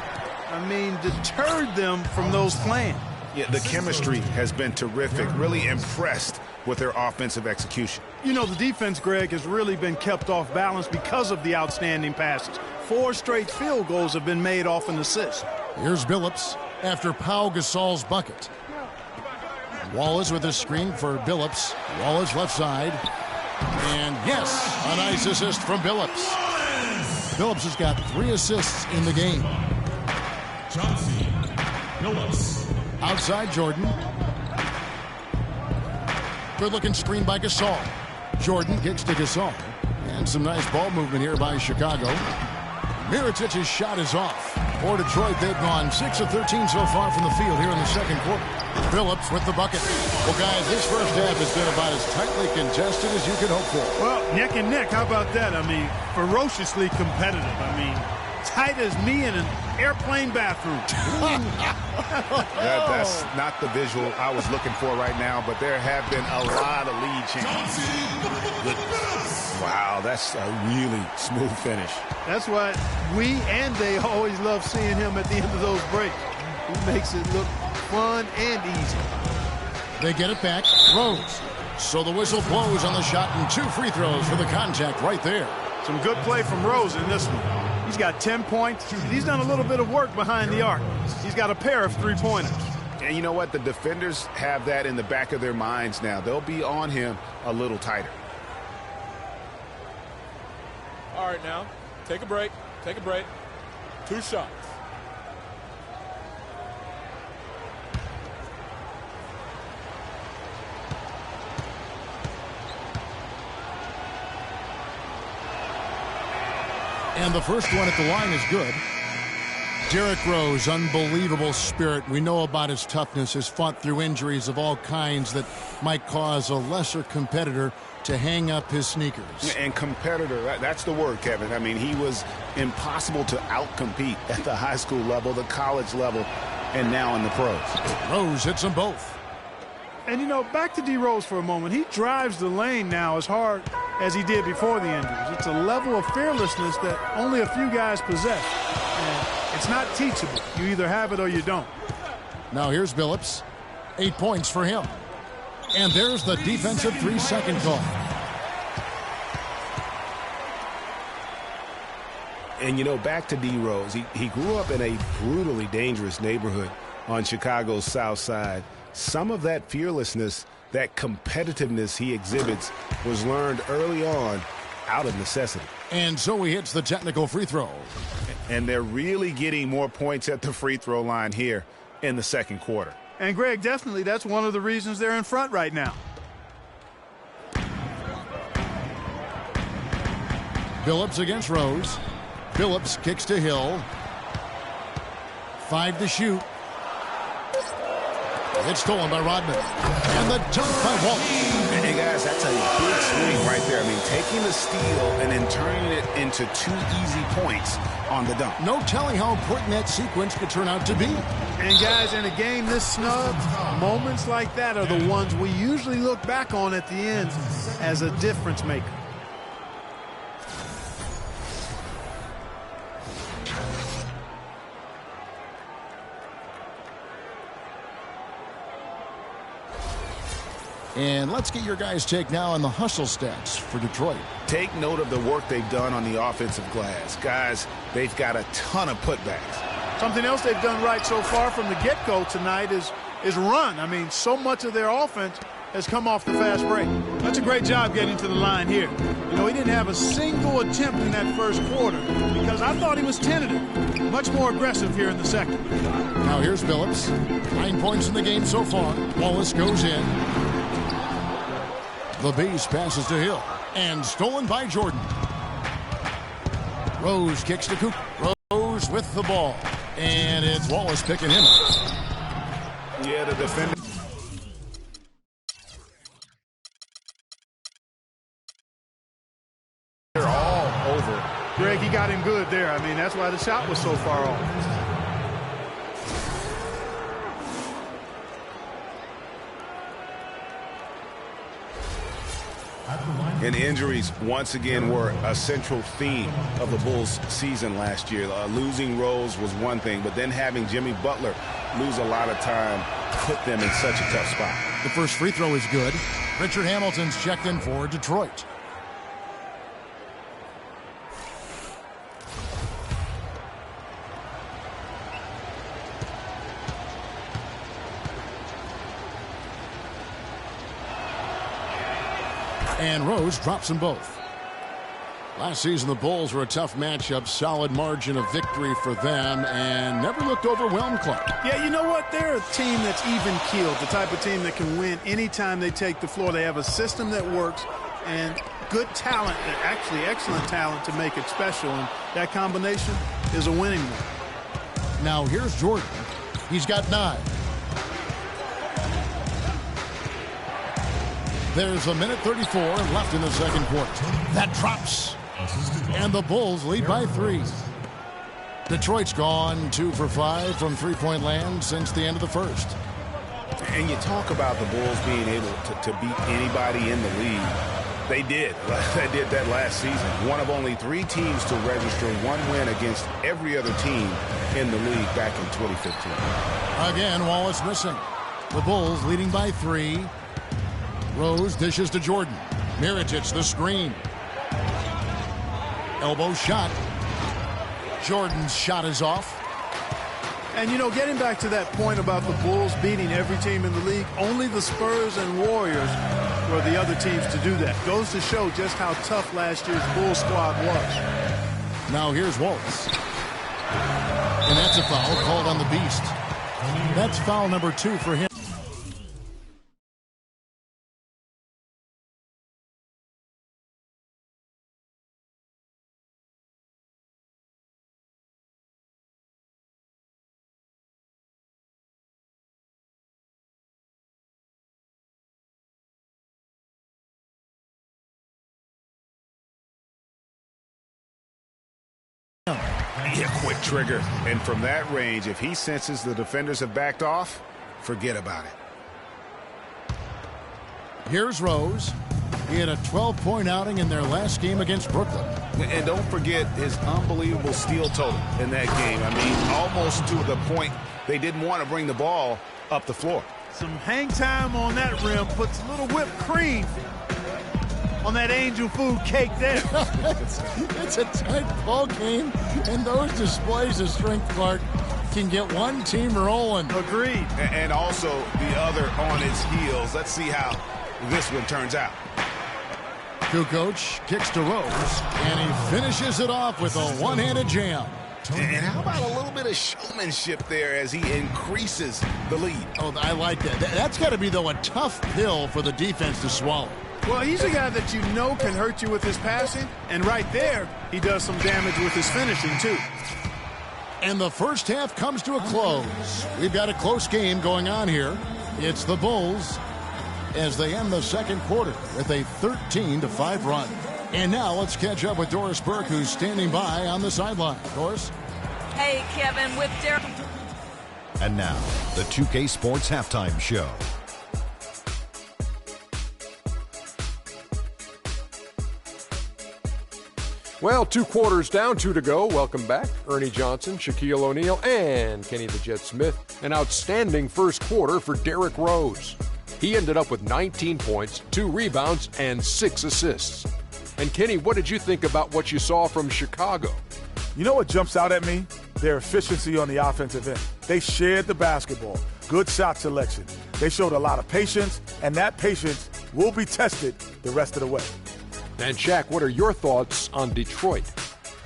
Speaker 3: deterred them from those plans.
Speaker 2: Yeah, the chemistry has been terrific. Really impressed with their offensive execution.
Speaker 3: You know, the defense, Greg, has really been kept off balance because of the outstanding passes. 4 straight field goals have been made off an assist.
Speaker 1: Here's Billups after Pau Gasol's bucket. Wallace with a screen for Billups. Wallace left side. And yes, a nice assist from Billups. Billups has got 3 assists in the game.
Speaker 7: Chauncey Billups.
Speaker 1: Outside Jordan. Good-looking screen by Gasol. Jordan kicks to Gasol. And some nice ball movement here by Chicago. Mirotich's shot is off. For Detroit, they've gone 6 of 13 so far from the field here in the second quarter. Phillips with the bucket. Well, guys, this first half has been about as tightly contested as you could hope for.
Speaker 3: Well, neck and neck. How about that? I mean, ferociously competitive. I mean, tight as me in an airplane bathroom.
Speaker 2: That's not the visual I was looking for right now, but there have been a lot of lead changes. Wow, that's a really smooth finish.
Speaker 3: That's why we and they always love seeing him at the end of those breaks. He makes it look fun and easy.
Speaker 1: They get it back. Rose. So the whistle blows on the shot and 2 free throws for the contact right there.
Speaker 3: Some good play from Rose in this one. He's got 10 points. He's done a little bit of work behind the arc. He's got a pair of 3-pointers.
Speaker 2: And you know what? The defenders have that in the back of their minds now. They'll be on him a little tighter.
Speaker 4: All right, now, take a break. Take a break. 2 shots.
Speaker 1: And the first one at the line is good. Derrick Rose, unbelievable spirit. We know about his toughness, has fought through injuries of all kinds that might cause a lesser competitor to hang up his sneakers.
Speaker 2: And competitor, that's the word, Kevin. I mean, he was impossible to outcompete at the high school level, the college level, and now in the pros.
Speaker 1: Rose hits them both.
Speaker 3: And, you know, back to D. Rose for a moment. He drives the lane now as hard as he did before the injuries. It's a level of fearlessness that only a few guys possess. And it's not teachable. You either have it or you don't.
Speaker 1: Now here's Phillips. 8 points for him. And there's the defensive 3-second call.
Speaker 2: And, you know, back to D. Rose. He grew up in a brutally dangerous neighborhood on Chicago's South Side. Some of that fearlessness, that competitiveness he exhibits was learned early on out of necessity.
Speaker 1: And so he hits the technical free throw.
Speaker 2: And they're really getting more points at the free throw line here in the second quarter.
Speaker 3: And, Greg, definitely that's one of the reasons they're in front right now.
Speaker 1: Phillips against Rose. Phillips kicks to Hill. 5 to shoot. It's stolen by Rodman. And the dunk by Walt.
Speaker 2: Hey, guys, that's a big swing right there. I mean, taking the steal and then turning it into 2 easy points on the dunk.
Speaker 1: No telling how important that sequence could turn out to be.
Speaker 3: And, guys, in a game this snug, moments like that are the ones we usually look back on at the end as a difference maker.
Speaker 1: And let's get your guys' take now on the hustle stats for Detroit.
Speaker 2: Take note of the work they've done on the offensive glass. Guys, they've got a ton of putbacks.
Speaker 3: Something else they've done right so far from the get-go tonight is run. I mean, so much of their offense has come off the fast break. That's a great job getting to the line here. You know, he didn't have a single attempt in that first quarter because I thought he was tentative. Much more aggressive here in the second.
Speaker 1: Now here's Phillips. 9 points in the game so far. Wallace goes in. The base passes to Hill. And stolen by Jordan. Rose kicks to Coop. Rose with the ball. And it's Wallace picking him up.
Speaker 2: Yeah, the defender. They're all over.
Speaker 3: Greg, he got him good there. I mean, that's why the shot was so far off.
Speaker 2: And injuries, once again, were a central theme of the Bulls' season last year. Losing Rose was one thing, but then having Jimmy Butler lose a lot of time put them in such a tough spot.
Speaker 1: The first free throw is good. Richard Hamilton's checked in for Detroit. And Rose drops them both. Last season, the Bulls were a tough matchup, solid margin of victory for them, and never looked overwhelmed, Clark.
Speaker 3: Yeah, you know what? They're a team that's even-keeled, the type of team that can win anytime they take the floor. They have a system that works, and good talent, actually excellent talent to make it special, and that combination is a winning one.
Speaker 1: Now here's Jordan. He's got 9. There's a minute 34 left in the second quarter. That drops. And the Bulls lead by 3. Detroit's gone 2 for 5 from three-point land since the end of the first.
Speaker 2: And you talk about the Bulls being able to beat anybody in the league. They did. They did that last season. One of only 3 teams to register 1 win against every other team in the league back in 2015.
Speaker 1: Again, Wallace missing. The Bulls leading by 3. Rose dishes to Jordan. Mirotic the screen. Elbow shot. Jordan's shot is off.
Speaker 3: And, you know, getting back to that point about the Bulls beating every team in the league, only the Spurs and Warriors were the other teams to do that. Goes to show just how tough last year's Bulls squad was.
Speaker 1: Now here's Wallace. And that's a foul called on the Beast. That's foul number 2 for him.
Speaker 2: Yeah, quick trigger. And from that range, if he senses the defenders have backed off, forget about it.
Speaker 1: Here's Rose. He had a 12-point outing in their last game against Brooklyn.
Speaker 2: And don't forget his unbelievable steal total in that game. I mean, almost to the point they didn't want to bring the ball up the floor.
Speaker 3: Some hang time on that rim puts a little whipped cream on that angel food cake there.
Speaker 1: It's a tight ball game, and those displays of strength, Clark, can get one team rolling.
Speaker 3: Agreed.
Speaker 2: And also the other on its heels. Let's see how this one turns out.
Speaker 1: Kukoc kicks to Rose, and he finishes it off with a one-handed jam.
Speaker 2: And how about a little bit of showmanship there as he increases the lead?
Speaker 1: Oh, I like that. That's got to be, though, a tough pill for the defense to swallow.
Speaker 3: Well, he's a guy that you know can hurt you with his passing, and right there, he does some damage with his finishing, too.
Speaker 1: And the first half comes to a close. We've got a close game going on here. It's the Bulls as they end the second quarter with a 13-5 run. And now let's catch up with Doris Burke, who's standing by on the sideline. Doris?
Speaker 5: Hey, Kevin, with Derek.
Speaker 8: And now, the 2K Sports Halftime Show.
Speaker 9: Well, 2 quarters down, 2 to go. Welcome back. Ernie Johnson, Shaquille O'Neal, and Kenny the Jet Smith. An outstanding first quarter for Derrick Rose. He ended up with 19 points, 2 rebounds, and 6 assists. And Kenny, what did you think about what you saw from Chicago?
Speaker 10: You know what jumps out at me? Their efficiency on the offensive end. They shared the basketball. Good shot selection. They showed a lot of patience, and that patience will be tested the rest of the way.
Speaker 9: And Shaq, what are your thoughts on Detroit?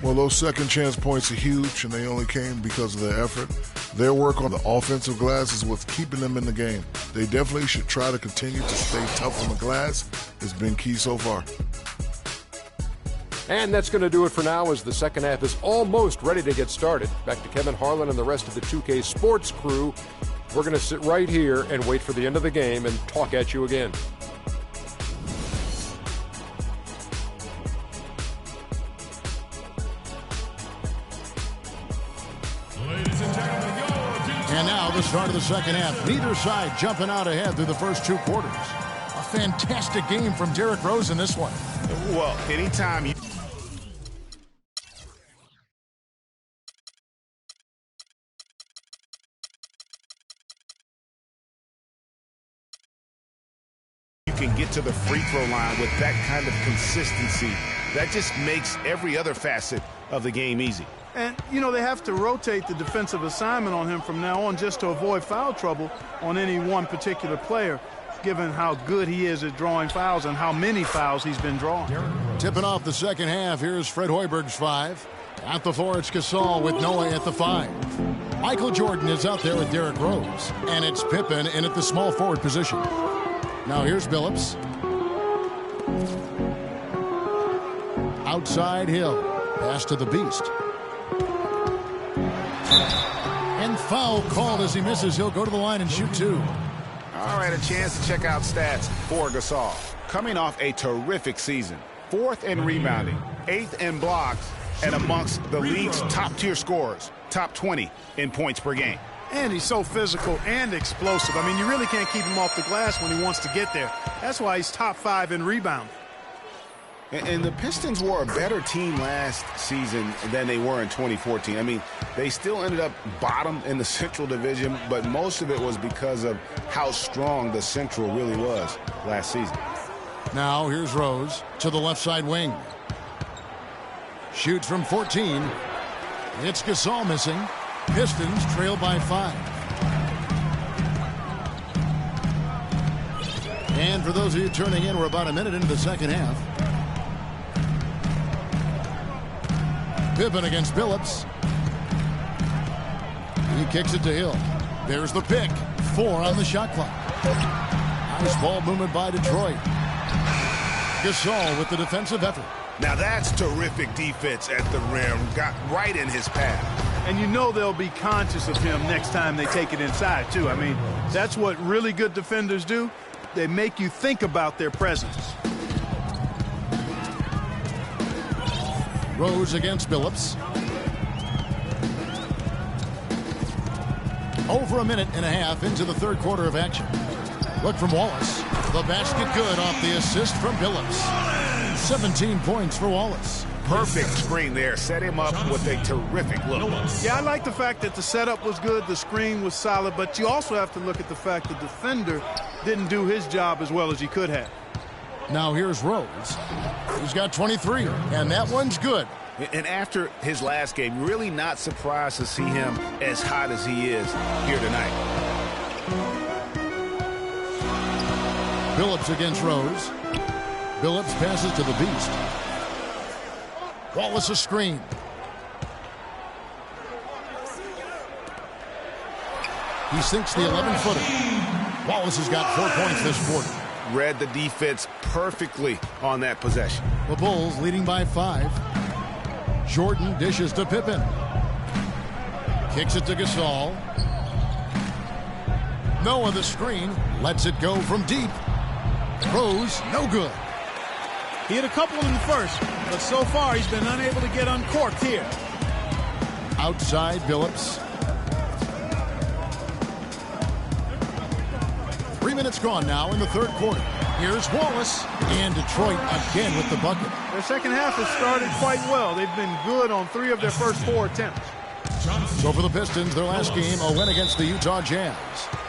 Speaker 11: Well, those second chance points are huge, and they only came because of their effort. Their work on the offensive glass is what's keeping them in the game. They definitely should try to continue to stay tough on the glass. It's been key so far.
Speaker 9: And that's going to do it for now as the second half is almost ready to get started. Back to Kevin Harlan and the rest of the 2K Sports crew. We're going to sit right here and wait for the end of the game and talk at you again.
Speaker 1: And now the start of the second half. Neither side jumping out ahead through the first 2 quarters. A fantastic game from Derrick Rose in this one.
Speaker 2: Well, anytime you can get to the free throw line with that kind of consistency, that just makes every other facet of the game easy.
Speaker 3: And, you know, they have to rotate the defensive assignment on him from now on just to avoid foul trouble on any one particular player, given how good he is at drawing fouls and how many fouls he's been drawing.
Speaker 1: Tipping off the second half, here's Fred Hoiberg's 5. At the 4, it's Gasol with Noah at the 5. Michael Jordan is out there with Derrick Rose. And it's Pippen in at the small forward position. Now here's Billups. Outside Hill. Pass to the Beast. And foul called as he misses. He'll go to the line and shoot 2.
Speaker 2: All right, a chance to check out stats for Gasol. Coming off a terrific season. 4th in rebounding, 8th in blocks, and amongst the league's top-tier scorers. Top 20 in points per game.
Speaker 3: And he's so physical and explosive. I mean, you really can't keep him off the glass when he wants to get there. That's why he's top 5 in rebound.
Speaker 2: And the Pistons were a better team last season than they were in 2014. I mean, they still ended up bottom in the Central Division, but most of it was because of how strong the Central really was last season.
Speaker 1: Now here's Rose to the left side wing. Shoots from 14. It's Gasol missing. Pistons trail by 5. And for those of you turning in, we're about a minute into the second half. Pippen against Billups. He kicks it to Hill. There's the pick. 4 on the shot clock. Nice ball movement by Detroit. Gasol with the defensive effort.
Speaker 2: Now that's terrific defense at the rim. Got right in his path.
Speaker 3: And you know they'll be conscious of him next time they take it inside, too. I mean, that's what really good defenders do. They make you think about their presence.
Speaker 1: Rose against Billups. Over a minute and a half into the third quarter of action. Look from Wallace. The basket good off the assist from Billups. 17 points for Wallace.
Speaker 2: Perfect screen there. Set him up with a terrific look.
Speaker 3: Yeah, I like the fact that the setup was good, the screen was solid, but you also have to look at the fact the defender didn't do his job as well as he could have.
Speaker 1: Now here's Rose. He's got 23, and that one's good.
Speaker 2: And after his last game, really not surprised to see him as hot as he is here tonight.
Speaker 1: Billups against Rose. Billups passes to the Beast. Wallace a screen. He sinks the 11-footer. Wallace has got 4 points this quarter.
Speaker 2: Read the defense perfectly on that possession.
Speaker 1: The Bulls leading by 5. Jordan dishes to Pippen. Kicks it to Gasol. Noah the screen. Lets it go from deep. Rose, no good.
Speaker 3: He hit a couple in the first, but so far he's been unable to get uncorked here.
Speaker 1: Outside Billups. 3 minutes gone now in the third quarter. Here's Wallace, and Detroit again with the bucket.
Speaker 3: Their second half has started quite well. They've been good on 3 of their first 4 attempts.
Speaker 1: So for the Pistons, their last game, a win against the Utah Jazz.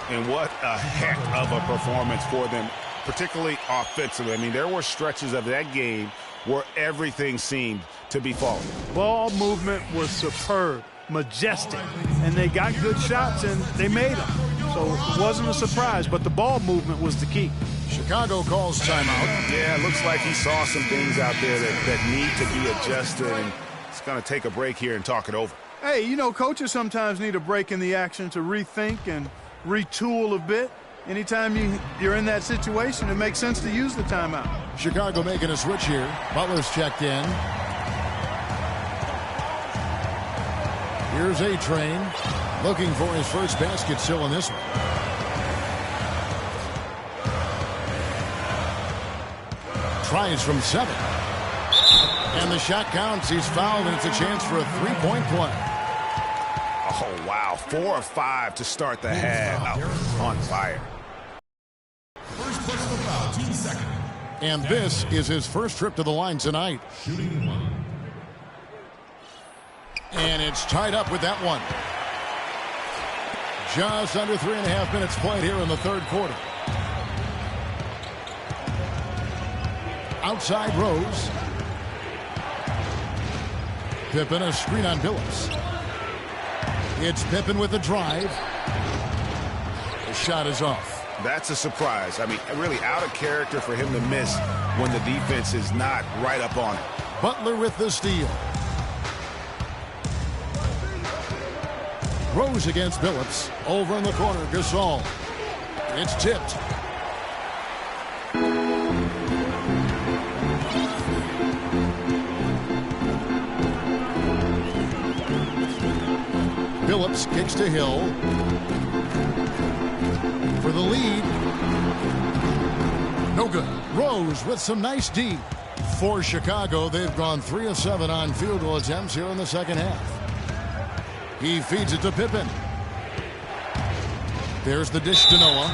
Speaker 2: And what a heck of a performance for them, particularly offensively. I mean, there were stretches of that game where everything seemed to be falling.
Speaker 3: Ball movement was superb, majestic, and they got good shots, and they made them. So it wasn't a surprise, but the ball movement was the key.
Speaker 1: Chicago calls timeout.
Speaker 2: Yeah, it looks like he saw some things out there that need to be adjusted, and it's going to take a break here and talk it over.
Speaker 3: Hey, you know, coaches sometimes need a break in the action to rethink and retool a bit. Anytime you're in that situation, it makes sense to use the timeout.
Speaker 1: Chicago making a switch here. Butler's checked in. Here's A-Train, looking for his first basket still in this one. Tries from 7. And the shot counts. He's fouled, and it's a chance for a three-point play.
Speaker 2: Oh, wow. 4 of 5 to start the half. On fire.
Speaker 7: First personal foul, team second.
Speaker 1: And this is his first trip to the line tonight.
Speaker 7: Shooting 1.
Speaker 1: And it's tied up with that one. Just under 3.5 minutes played here in the third quarter. Outside Rose. Pippen, a screen on Billups. It's Pippen with the drive. The shot is off.
Speaker 2: That's a surprise. I mean, really out of character for him to miss when the defense is not right up on it.
Speaker 1: Butler with the steal. Rose against Billups. Over in the corner, Gasol. It's tipped. Phillips kicks to Hill for the lead. No good. Rose with some nice D. For Chicago, they've gone 3 of 7 on field goal attempts here in the second half. He feeds it to Pippen. There's the dish to Noah.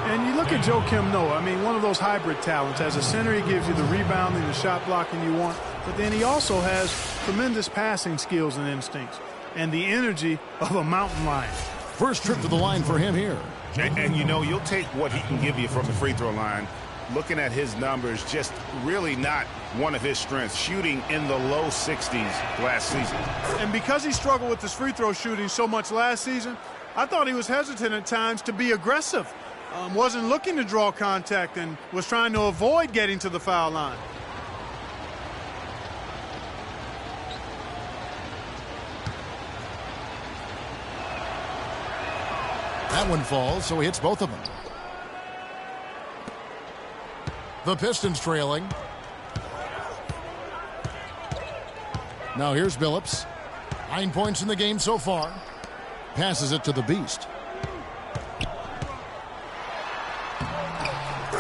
Speaker 3: And you look at Joakim Noah, I mean, one of those hybrid talents. As a center, he gives you the rebounding, the shot blocking you want. But then he also has tremendous passing skills and instincts and the energy of a mountain lion.
Speaker 1: First trip to the line for him here.
Speaker 2: And you know, you'll take what he can give you from the free throw line. Looking at his numbers, just really not one of his strengths. Shooting in the low 60s last season.
Speaker 3: And because he struggled with his free throw shooting so much last season, I thought he was hesitant at times to be aggressive. Wasn't looking to draw contact and was trying to avoid getting to the foul line.
Speaker 1: That one falls, so he hits both of them. The Pistons trailing. Now here's Billups. 9 points in the game so far. Passes it to the Beast.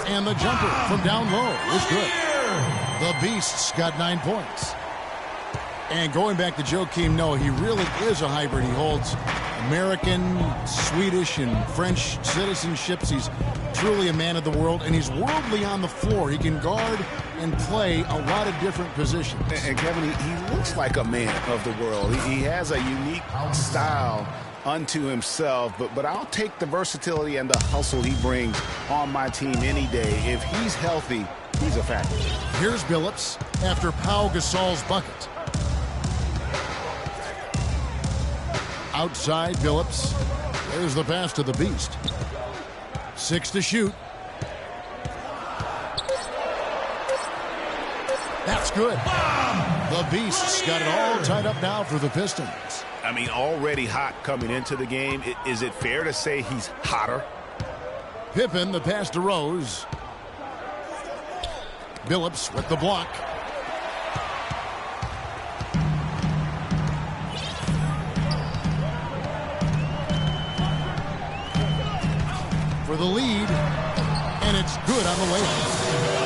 Speaker 1: And the jumper from down low is good. The Beast's got 9 points. And going back to Joakim Noah, he really is a hybrid. He holds American, Swedish, and French citizenships. He's truly a man of the world, and he's worldly on the floor. He can guard and play a lot of different positions.
Speaker 2: And Kevin, he looks like a man of the world. He has a unique style unto himself, but I'll take the versatility and the hustle he brings on my team any day. If he's healthy, he's a factor.
Speaker 1: Here's Billups after Pau Gasol's bucket. Outside, Billups. There's the pass to the Beast. 6 to shoot. That's good. The Beast's got it all tied up now for the Pistons.
Speaker 2: I mean, already hot coming into the game. Is it fair to say he's hotter?
Speaker 1: Pippen, the pass to Rose. Billups with the block. For the lead, and it's good on the way up.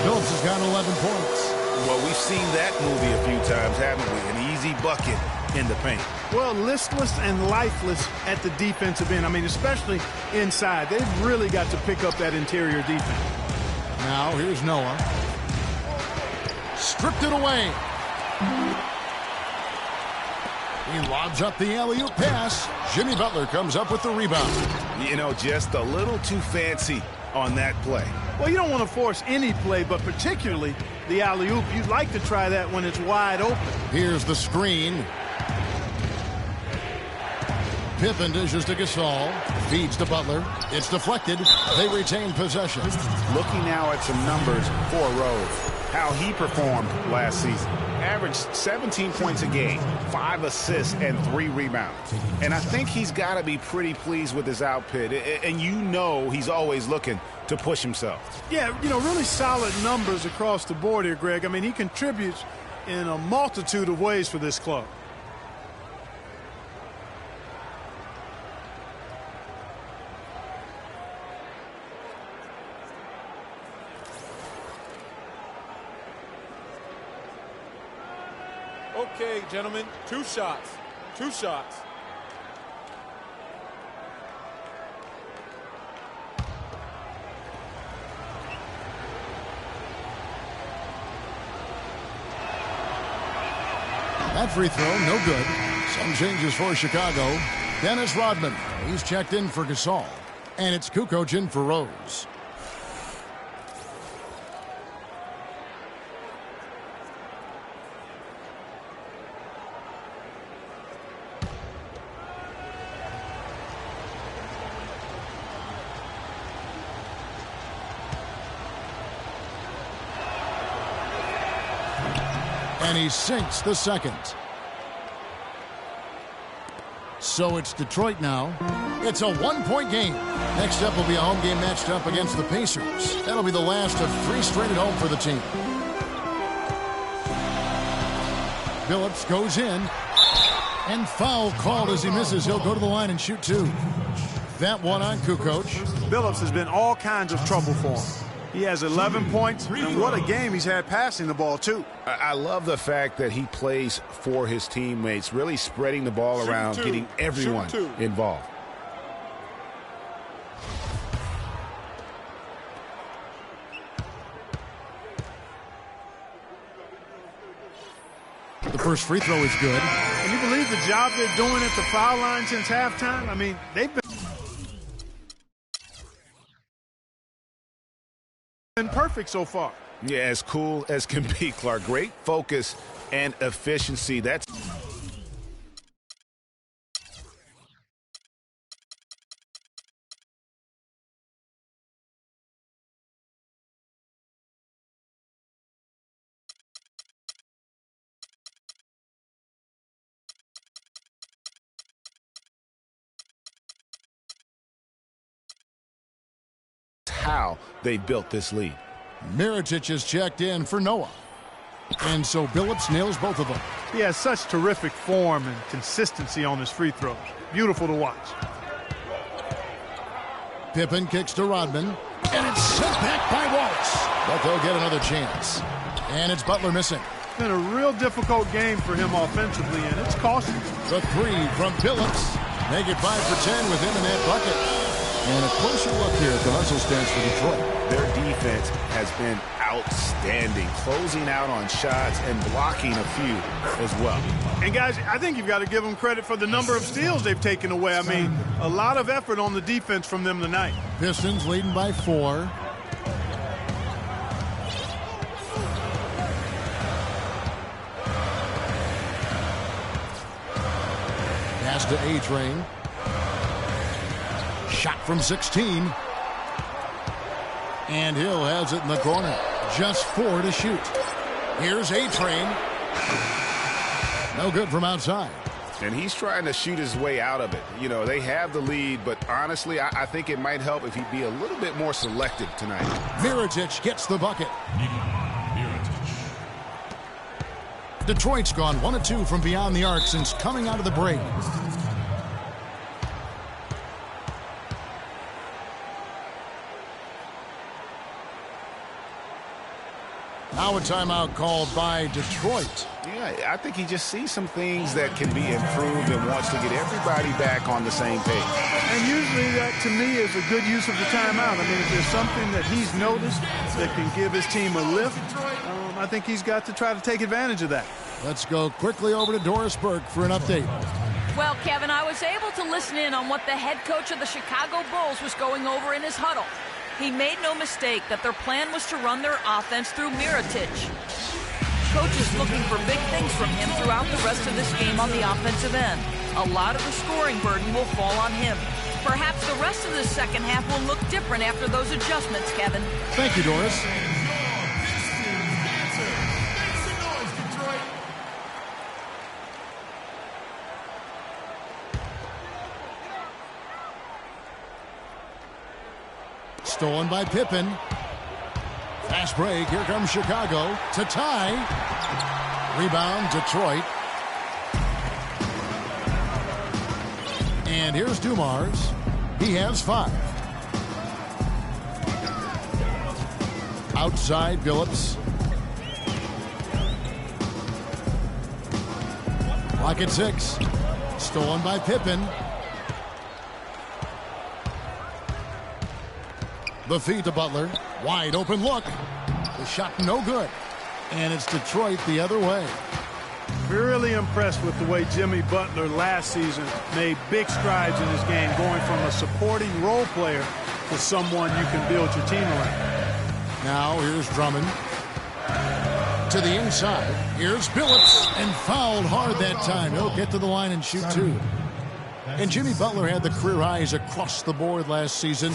Speaker 1: Billups has got 11 points.
Speaker 2: Well, we've seen that movie a few times, haven't we? An easy bucket in the paint.
Speaker 3: Well, listless and lifeless at the defensive end. I mean, especially inside. They've really got to pick up that interior defense.
Speaker 1: Now, here's Noah. Stripped it away. He lobs up the alley-oop pass. Jimmy Butler comes up with the rebound.
Speaker 2: You know, just a little too fancy on that play.
Speaker 3: Well, you don't want to force any play, but particularly the alley-oop. You'd like to try that when it's wide open.
Speaker 1: Here's the screen. Pippen dishes to Gasol. Feeds to Butler. It's deflected. They retain possession.
Speaker 2: Looking now at some numbers for Rose. How he performed last season. Averaged 17 points a game, 5 assists, and 3 rebounds. And I think he's got to be pretty pleased with his output. And you know he's always looking to push himself.
Speaker 3: Yeah, you know, really solid numbers across the board here, Greg. I mean, he contributes in a multitude of ways for this club.
Speaker 4: Okay, gentlemen, 2 shots. 2 shots.
Speaker 1: That free throw, no good. Some changes for Chicago. Dennis Rodman, he's checked in for Gasol. And it's Kukoc in for Rose. And he sinks the second. So it's Detroit now. It's a 1-point game. Next up will be a home game matched up against the Pacers. That'll be the last of 3 straight at home for the team. Billups goes in. And foul called as he misses. He'll go to the line and shoot 2. That one on Kukoc.
Speaker 3: Billups has been all kinds of trouble for him. He has 11 points, and what a game he's had passing the ball, too.
Speaker 2: I love the fact that he plays for his teammates, really spreading the ball around, getting everyone involved.
Speaker 1: The first free throw is good.
Speaker 3: Can you believe the job they're doing at the foul line since halftime? I mean, they've been perfect so far.
Speaker 2: Yeah, as cool as can be, Clark. Great focus and efficiency. That's how they built this lead.
Speaker 1: Mirotic is checked in for Noah. And so Billups nails both of them.
Speaker 3: He has such terrific form and consistency on his free throws. Beautiful to watch.
Speaker 1: Pippen kicks to Rodman. And it's sent back by Waltz. But they'll get another chance. And it's Butler missing.
Speaker 3: It's been a real difficult game for him offensively, and it's costing.
Speaker 1: The 3 from Billups. Make it 5 for 10 with him in that bucket. And a closer look here at the hustle stance for Detroit.
Speaker 2: Their defense has been outstanding, closing out on shots and blocking a few as well.
Speaker 3: And, guys, I think you've got to give them credit for the number of steals they've taken away. I mean, a lot of effort on the defense from them tonight.
Speaker 1: Pistons leading by 4. Pass to A-Train. Shot from 16. And Hill has it in the corner. Just 4 to shoot. Here's A-Train. No good from outside.
Speaker 2: And he's trying to shoot his way out of it. You know, they have the lead, but honestly, I think it might help if he'd be a little bit more selective tonight.
Speaker 1: Mirotic gets the bucket. Detroit's gone 1 of 2 from beyond the arc since coming out of the break. Now a timeout called by Detroit.
Speaker 2: Yeah, I think he just sees some things that can be improved and wants to get everybody back on the same page.
Speaker 3: And usually that, to me, is a good use of the timeout. I mean, if there's something that he's noticed that can give his team a lift, I think he's got to try to take advantage of that.
Speaker 1: Let's go quickly over to Doris Burke for an update.
Speaker 5: Well, Kevin, I was able to listen in on what the head coach of the Chicago Bulls was going over in his huddle. He made no mistake that their plan was to run their offense through Mirotic. Coach is looking for big things from him throughout the rest of this game on the offensive end. A lot of the scoring burden will fall on him. Perhaps the rest of the second half will look different after those adjustments, Kevin.
Speaker 1: Thank you, Doris. Stolen by Pippen. Fast break. Here comes Chicago to tie. Rebound, Detroit. And here's Dumars. He has 5. Outside, Billups. Clock at 6. Stolen by Pippen. The feed to Butler. Wide open look. The shot no good. And it's Detroit the other way.
Speaker 3: Really impressed with the way Jimmy Butler last season made big strides in his game, going from a supporting role player to someone you can build your team around.
Speaker 1: Now here's Drummond. To the inside. Here's Billups. And fouled hard that time. He'll get to the line and shoot 2. And Jimmy Butler had the career highs across the board last season.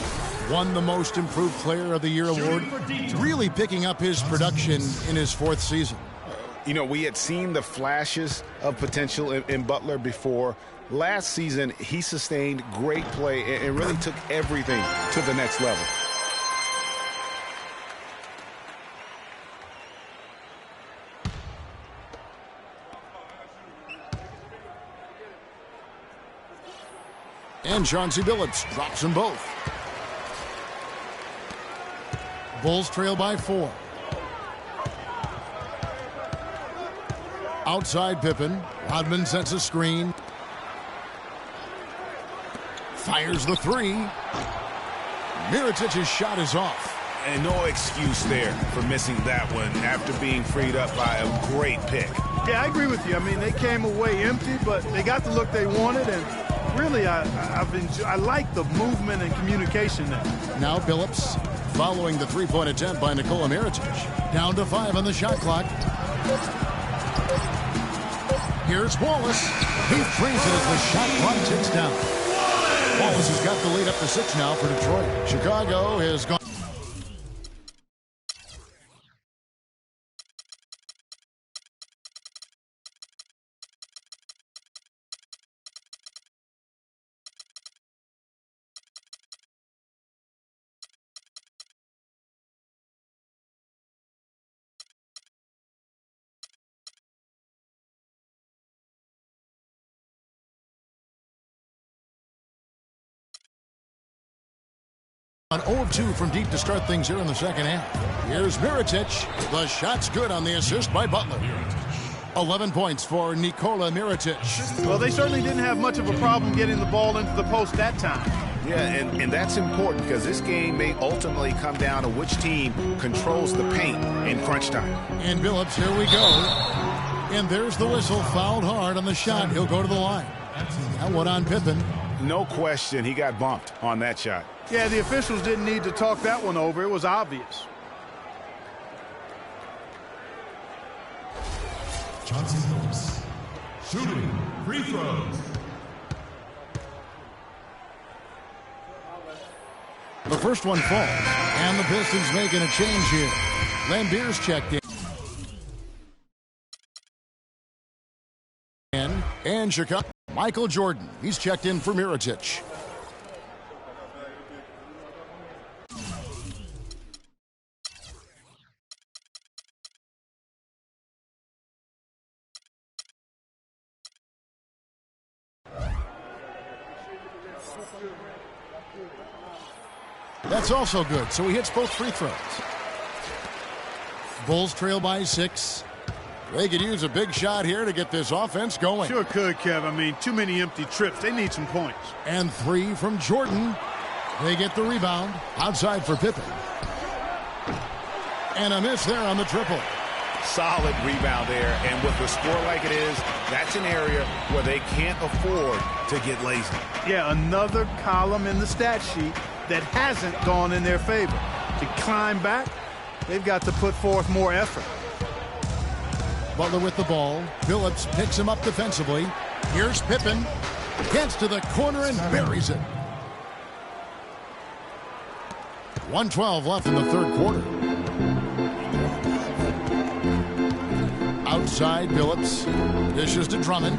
Speaker 1: Won the Most Improved Player of the Year award. Really picking up his production in his 4th season.
Speaker 2: You know, we had seen the flashes of potential in Butler before. Last season, he sustained great play and really took everything to the next level.
Speaker 1: And Chauncey Billups drops them both. Bulls trail by 4. Outside Pippen. Rodman sets a screen. Fires the 3. Mirotić's shot is off.
Speaker 2: And no excuse there for missing that one after being freed up by a great pick.
Speaker 3: Yeah, I agree with you. I mean, they came away empty, but they got the look they wanted, and really, I like the movement and communication there.
Speaker 1: Now Billups following the three-point attempt by Nikola Mirotić. Down to 5 on the shot clock. Here's Wallace. He frees it as the shot clock ticks down. Wallace has got the lead up to 6 now for Detroit. Chicago has gone. On 0-2 from deep to start things here in the second half. Here's Mirotić. The shot's good on the assist by Butler. 11 points for Nikola Mirotić.
Speaker 3: Well, they certainly didn't have much of a problem getting the ball into the post that time.
Speaker 2: Yeah, and that's important because this game may ultimately come down to which team controls the paint in crunch time.
Speaker 1: And Billups, here we go. And there's the whistle. Fouled hard on the shot. He'll go to the line. That one on Pippen.
Speaker 2: No question, he got bumped on that shot.
Speaker 3: Yeah, the officials didn't need to talk that one over. It was obvious.
Speaker 7: Chauncey Billups shooting free throws.
Speaker 1: The first one falls, and the Pistons making a change here. Lambier's checked in. And Chicago. Michael Jordan, he's checked in for Mirotić. That's also good, so he hits both free throws. Bulls trail by 6. They could use a big shot here to get this offense going.
Speaker 3: Sure could, Kev. I mean, too many empty trips. They need some points.
Speaker 1: And 3 from Jordan. They get the rebound. Outside for Pippen. And a miss there on the triple.
Speaker 2: Solid rebound there, and with the score like it is, that's an area where they can't afford to get lazy.
Speaker 3: Yeah, another column in the stat sheet that hasn't gone in their favor. To climb back, they've got to put forth more effort.
Speaker 1: Butler with the ball. Billups picks him up defensively. Here's Pippen. Gets to the corner and buries it. 1:12 left in the third quarter. Outside, Billups dishes to Drummond.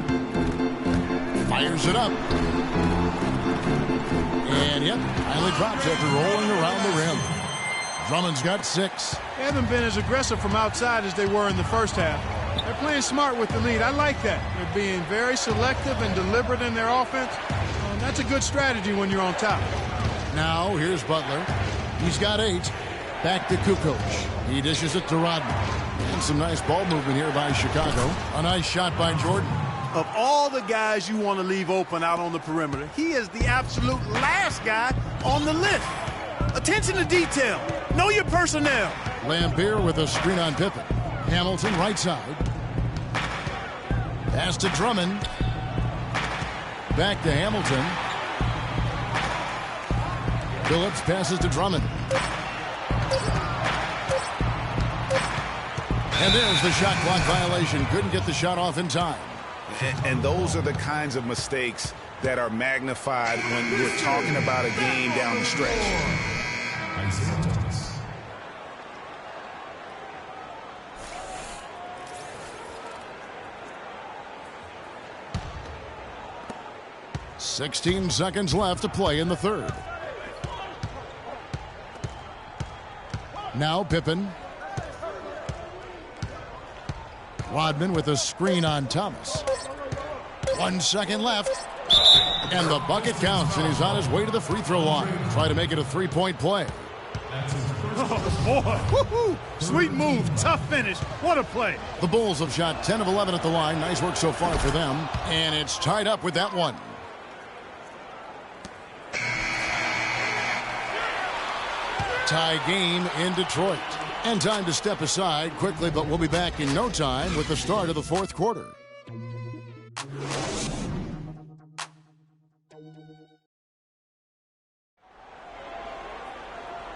Speaker 1: Fires it up. And yep, finally drops after rolling around the rim. Drummond's got 6.
Speaker 3: They haven't been as aggressive from outside as they were in the first half. They're playing smart with the lead. I like that. They're being very selective and deliberate in their offense. That's a good strategy when you're on top.
Speaker 1: Now, here's Butler. He's got 8. Back to Kukoc. He dishes it to Rodman. And some nice ball movement here by Chicago. A nice shot by Jordan.
Speaker 3: Of all the guys you want to leave open out on the perimeter, he is the absolute last guy on the list. Attention to detail. Know your personnel.
Speaker 1: Lambier with a screen on Pippen. Hamilton right side. Pass to Drummond. Back to Hamilton. Billups passes to Drummond. And there's the shot clock violation. Couldn't get the shot off in time.
Speaker 2: And those are the kinds of mistakes that are magnified when we're talking about a game down the stretch.
Speaker 1: 16 seconds left to play in the third. Now Pippen. Rodman with a screen on Thomas. 1 second left. And the bucket counts, and he's on his way to the free throw line. Try to make it a three-point play.
Speaker 3: Oh, boy. Woo-hoo. Sweet move. Tough finish. What a play.
Speaker 1: The Bulls have shot 10 of 11 at the line. Nice work so far for them. And it's tied up with that one. Tie game in Detroit. And time to step aside quickly, but we'll be back in no time with the start of the fourth quarter.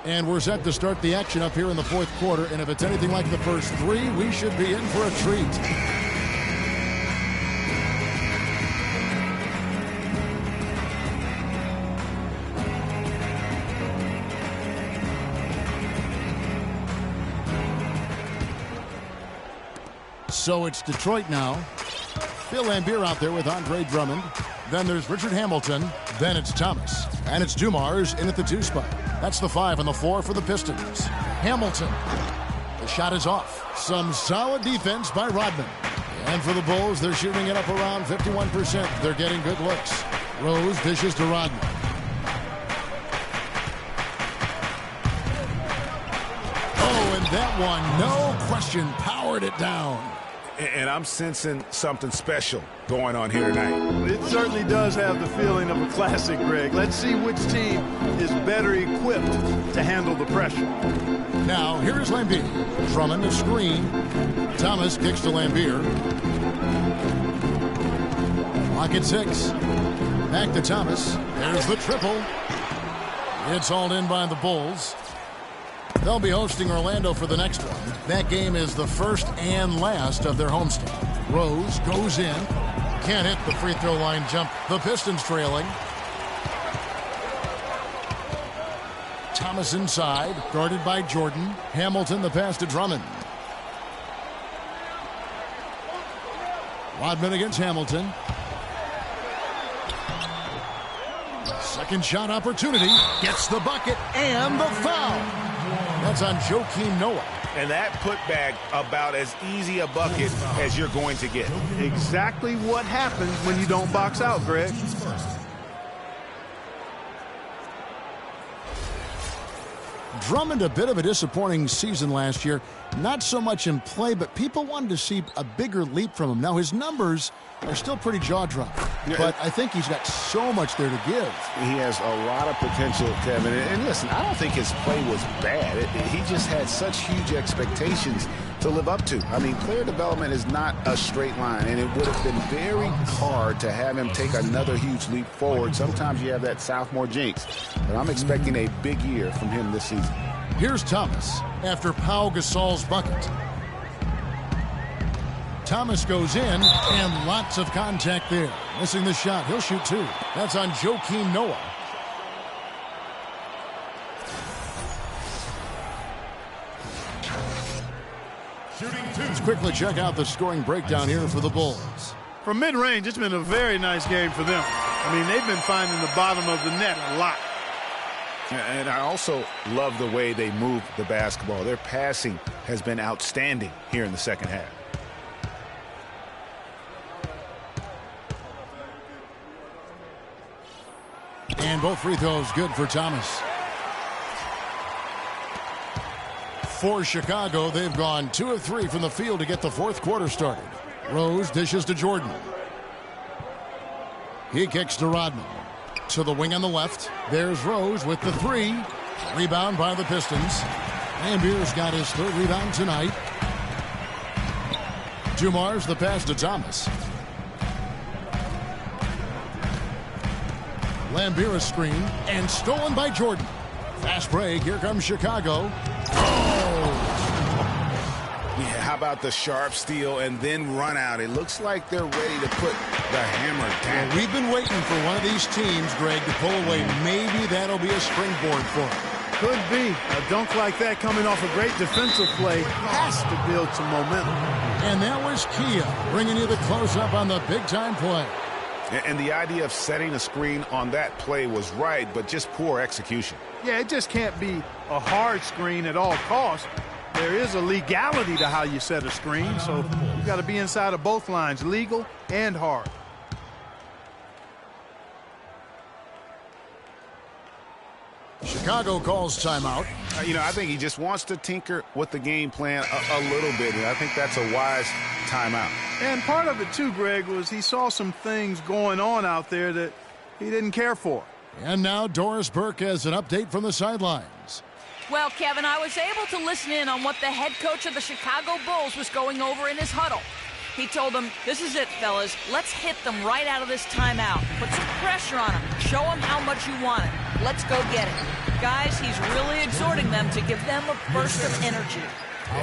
Speaker 1: And we're set to start the action up here in the fourth quarter. And if it's anything like the first three, we should be in for a treat. So it's Detroit now. Phil Lambier out there with Andre Drummond. Then there's Richard Hamilton. Then it's Thomas. And it's Dumars in at the 2 spot. That's the 5 and the 4 for the Pistons. Hamilton. The shot is off. Some solid defense by Rodman. And for the Bulls, they're shooting it up around 51%. They're getting good looks. Rose dishes to Rodman. Oh, and that one, no question, powered it down.
Speaker 2: And I'm sensing something special going on here tonight.
Speaker 3: It certainly does have the feeling of a classic, Greg. Let's see which team is better equipped to handle the pressure.
Speaker 1: Now, here is Lambier. Drummond, a screen. Thomas kicks to Lambier. Clock at 6. Back to Thomas. There's the triple. It's hauled in by the Bulls. They'll be hosting Orlando for the next one. That game is the first and last of their homestand. Rose goes in. Can't hit the free throw line jump. The Pistons trailing. Thomas inside, guarded by Jordan. Hamilton the pass to Drummond. Rodman against Hamilton. Second shot opportunity. Gets the bucket and the foul. That's on Joakim Noah.
Speaker 2: And that putback about as easy a bucket as you're going to get.
Speaker 3: Exactly what happens when you don't box out, Greg.
Speaker 1: Drummond, a bit of a disappointing season last year. Not so much in play, but people wanted to see a bigger leap from him. Now, his numbers are still pretty jaw-dropping, but I think he's got so much there to give.
Speaker 2: He has a lot of potential, Kevin. And listen, I don't think his play was bad. He just had such huge expectations to live up to. I mean, player development is not a straight line, and it would have been very hard to have him take another huge leap forward. Sometimes you have that sophomore jinx, but I'm expecting a big year from him this season.
Speaker 1: Here's Thomas after Pau Gasol's bucket. Thomas goes in, and lots of contact there. Missing the shot. He'll shoot 2. That's on Joakim Noah. Let's quickly check out the scoring breakdown here for the Bulls.
Speaker 3: From mid-range, it's been a very nice game for them. I mean, they've been finding the bottom of the net a lot.
Speaker 2: And I also love the way they move the basketball. Their passing has been outstanding here in the second half.
Speaker 1: And both free throws good for Thomas. For Chicago, they've gone 2 of 3 from the field to get the fourth quarter started. Rose dishes to Jordan. He kicks to Rodman. To the wing on the left. There's Rose with the 3. Rebound by the Pistons. Lambier's got his 3rd rebound tonight. Dumars the pass to Thomas. Lambier a screen and stolen by Jordan. Fast break. Here comes Chicago.
Speaker 2: Yeah, how about the sharp steal and then run out? It looks like they're ready to put the hammer down.
Speaker 1: Well, we've been waiting for one of these teams, Greg, to pull away. Maybe that'll be a springboard for them.
Speaker 3: Could be. A dunk like that coming off a great defensive play has to build some momentum.
Speaker 1: And that was Kia bringing you the close-up on the big-time play.
Speaker 2: And the idea of setting a screen on that play was right, but just poor execution.
Speaker 3: Yeah, it just can't be a hard screen at all costs. There is a legality to how you set a screen, so you got to be inside of both lines, legal and hard.
Speaker 1: Chicago calls timeout.
Speaker 2: I think he just wants to tinker with the game plan a little bit, and I think that's a wise timeout.
Speaker 3: And part of it, too, Greg, was he saw some things going on out there that he didn't care for.
Speaker 1: And now Doris Burke has an update from the sidelines.
Speaker 5: Well, Kevin, I was able to listen in on what the head coach of the Chicago Bulls was going over in his huddle. He told them, this is it, fellas. Let's hit them right out of this timeout. Put some pressure on them. Show them how much you want it. Let's go get it. Guys, he's really exhorting them to give them a burst of energy.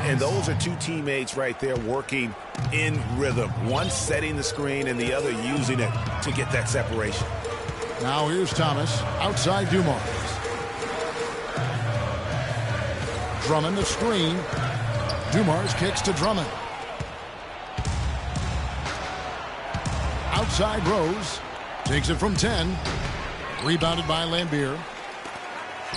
Speaker 2: And those are two teammates right there working in rhythm. One setting the screen and the other using it to get that separation.
Speaker 1: Now here's Thomas outside Dumars. Drummond the screen. Dumars kicks to Drummond. Outside Rose. Takes it from 10. Rebounded by Lambier.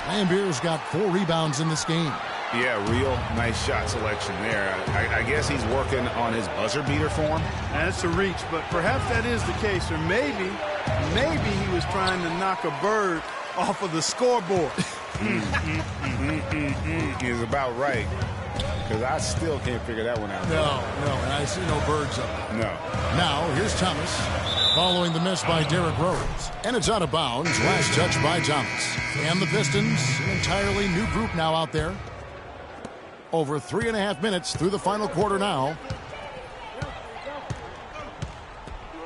Speaker 1: Lambier's got 4 rebounds in this game.
Speaker 2: Yeah, real nice shot selection there. I guess he's working on his buzzer beater form.
Speaker 3: That's a reach, but perhaps that is the case. Or maybe he was trying to knock a bird off of the scoreboard.
Speaker 2: Is about right. Because I still can't figure that one out.
Speaker 1: No, and I see no birds up there.
Speaker 2: No.
Speaker 1: Now, here's Thomas, following the miss by Derrick Rose. And it's out of bounds, last touch by Thomas. And the Pistons, an entirely new group now out there. Over 3.5 minutes through the final quarter now.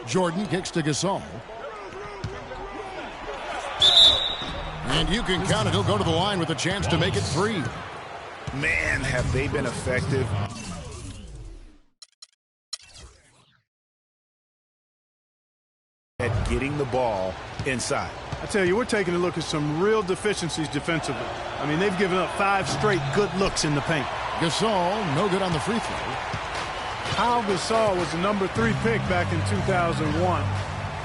Speaker 1: Jordan kicks to Gasol. And you can count it, he'll go to the line with a chance to make it 3.
Speaker 2: Man, have they been effective. At getting the ball inside.
Speaker 3: I tell you, we're taking a look at some real deficiencies defensively. I mean, they've given up 5 straight good looks in the paint.
Speaker 1: Gasol, no good on the free throw.
Speaker 3: Pau Gasol was the number 3 pick back in 2001.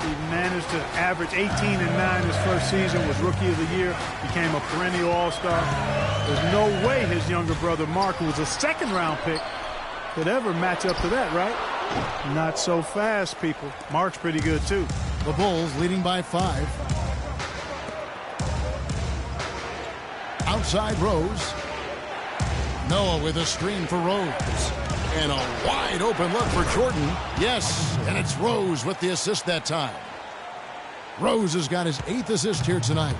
Speaker 3: He managed to average 18 and 9 his first season, was Rookie of the Year, became a perennial All-Star. There's no way his younger brother Mark, who was a second-round pick, could ever match up to that, right? Not so fast, people. Mark's pretty good, too.
Speaker 1: The Bulls leading by 5. Outside Rose. Noah with a screen for Rose. And a wide open look for Jordan. Yes, and it's Rose with the assist that time. Rose has got his 8th assist here tonight.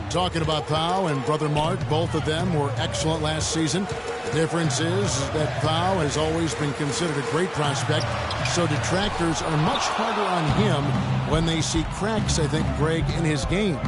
Speaker 1: Talking about Pau and brother Mark, both of them were excellent last season. The difference is that Pau has always been considered a great prospect, so detractors are much harder on him when they see cracks, I think, Greg, in his game.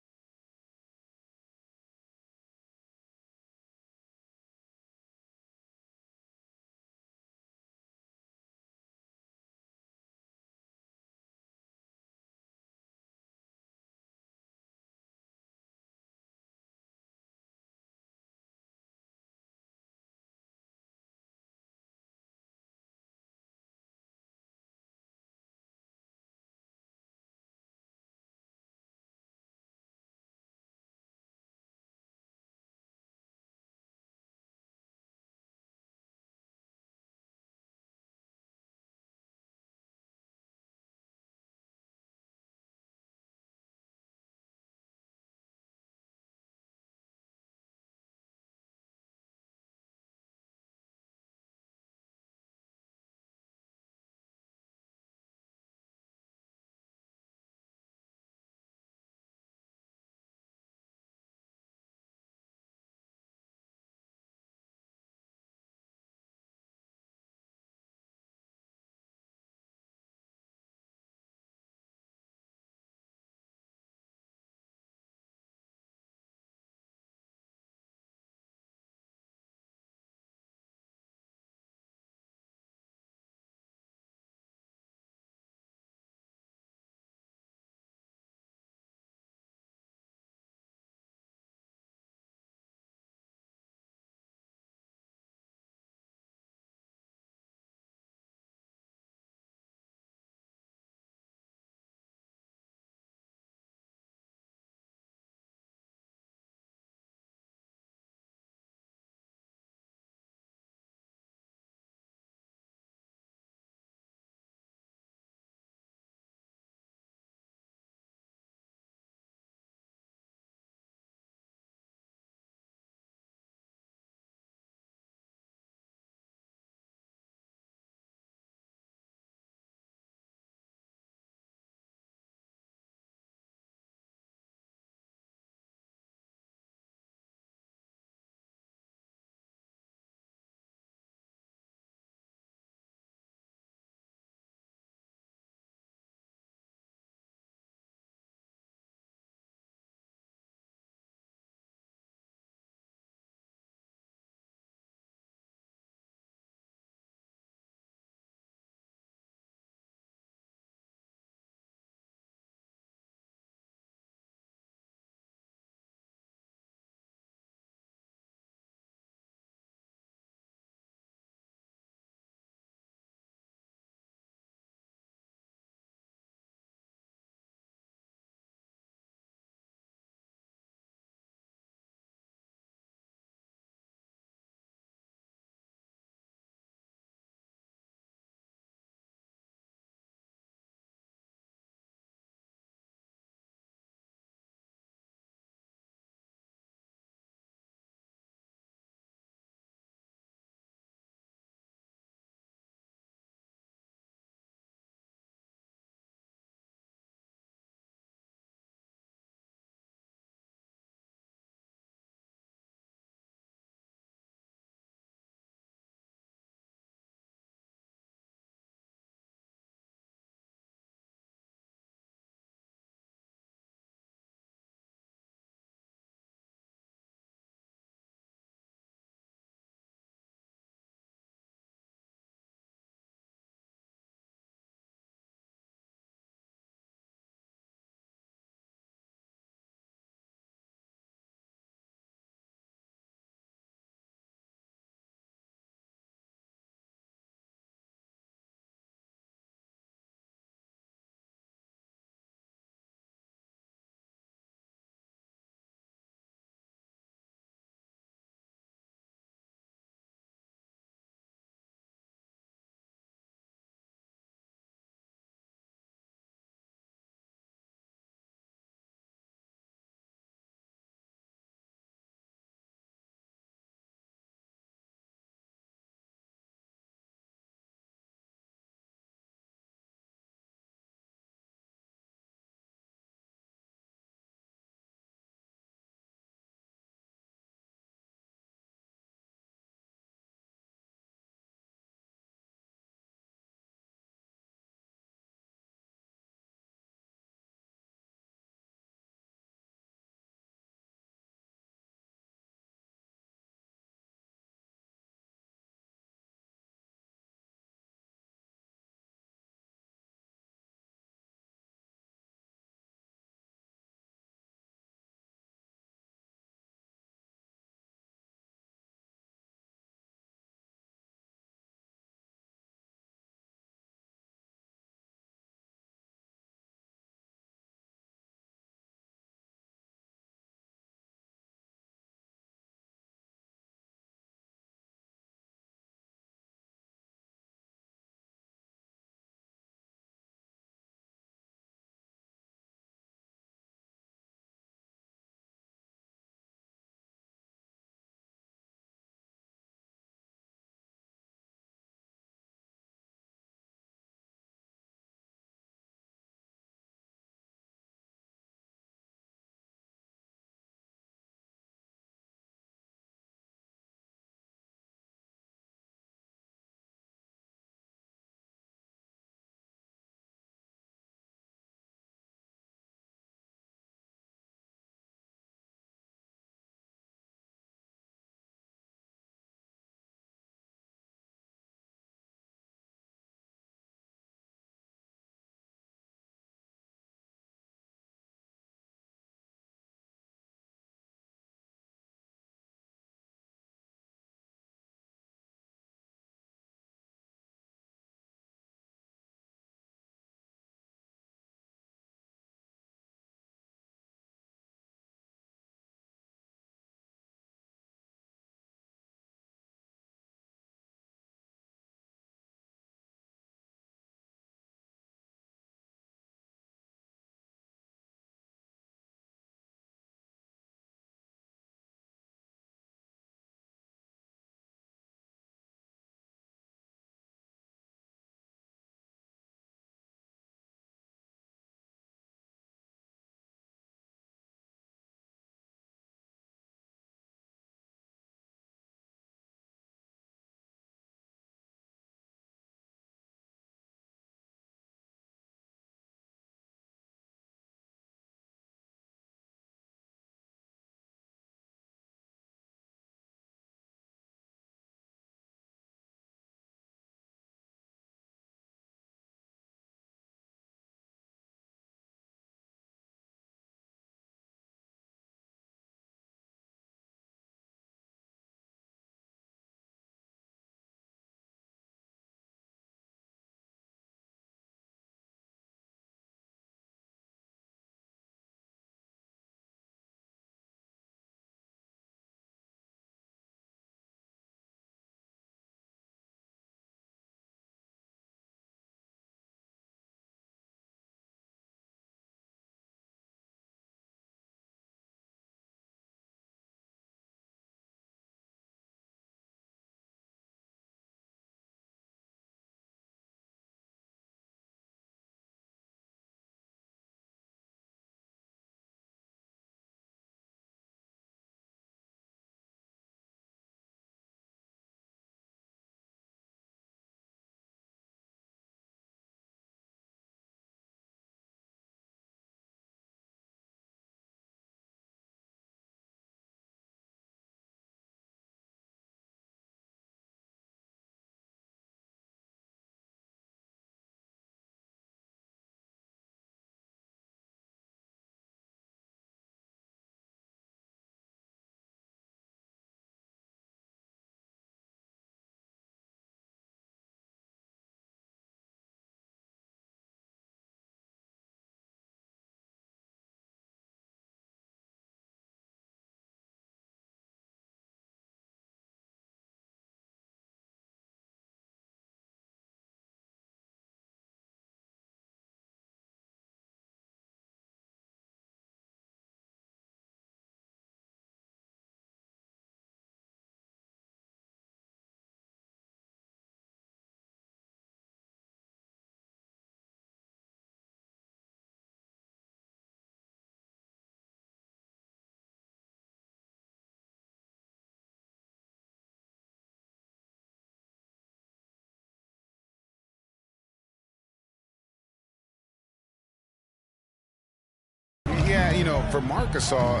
Speaker 2: you know, for Marc Gasol,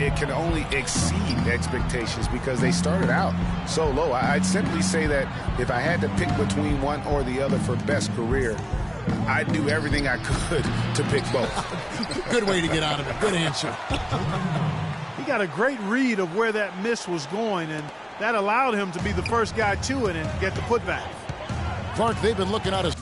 Speaker 2: it can only exceed expectations because they started out so low. I'd simply say that if I had to pick between one or the other for best career, I'd do everything I could to pick both.
Speaker 1: Good way to get out of it. Good answer.
Speaker 3: He got a great read of where that miss was going, and that allowed him to be the first guy to it and get the putback.
Speaker 1: Clark, they've been looking out his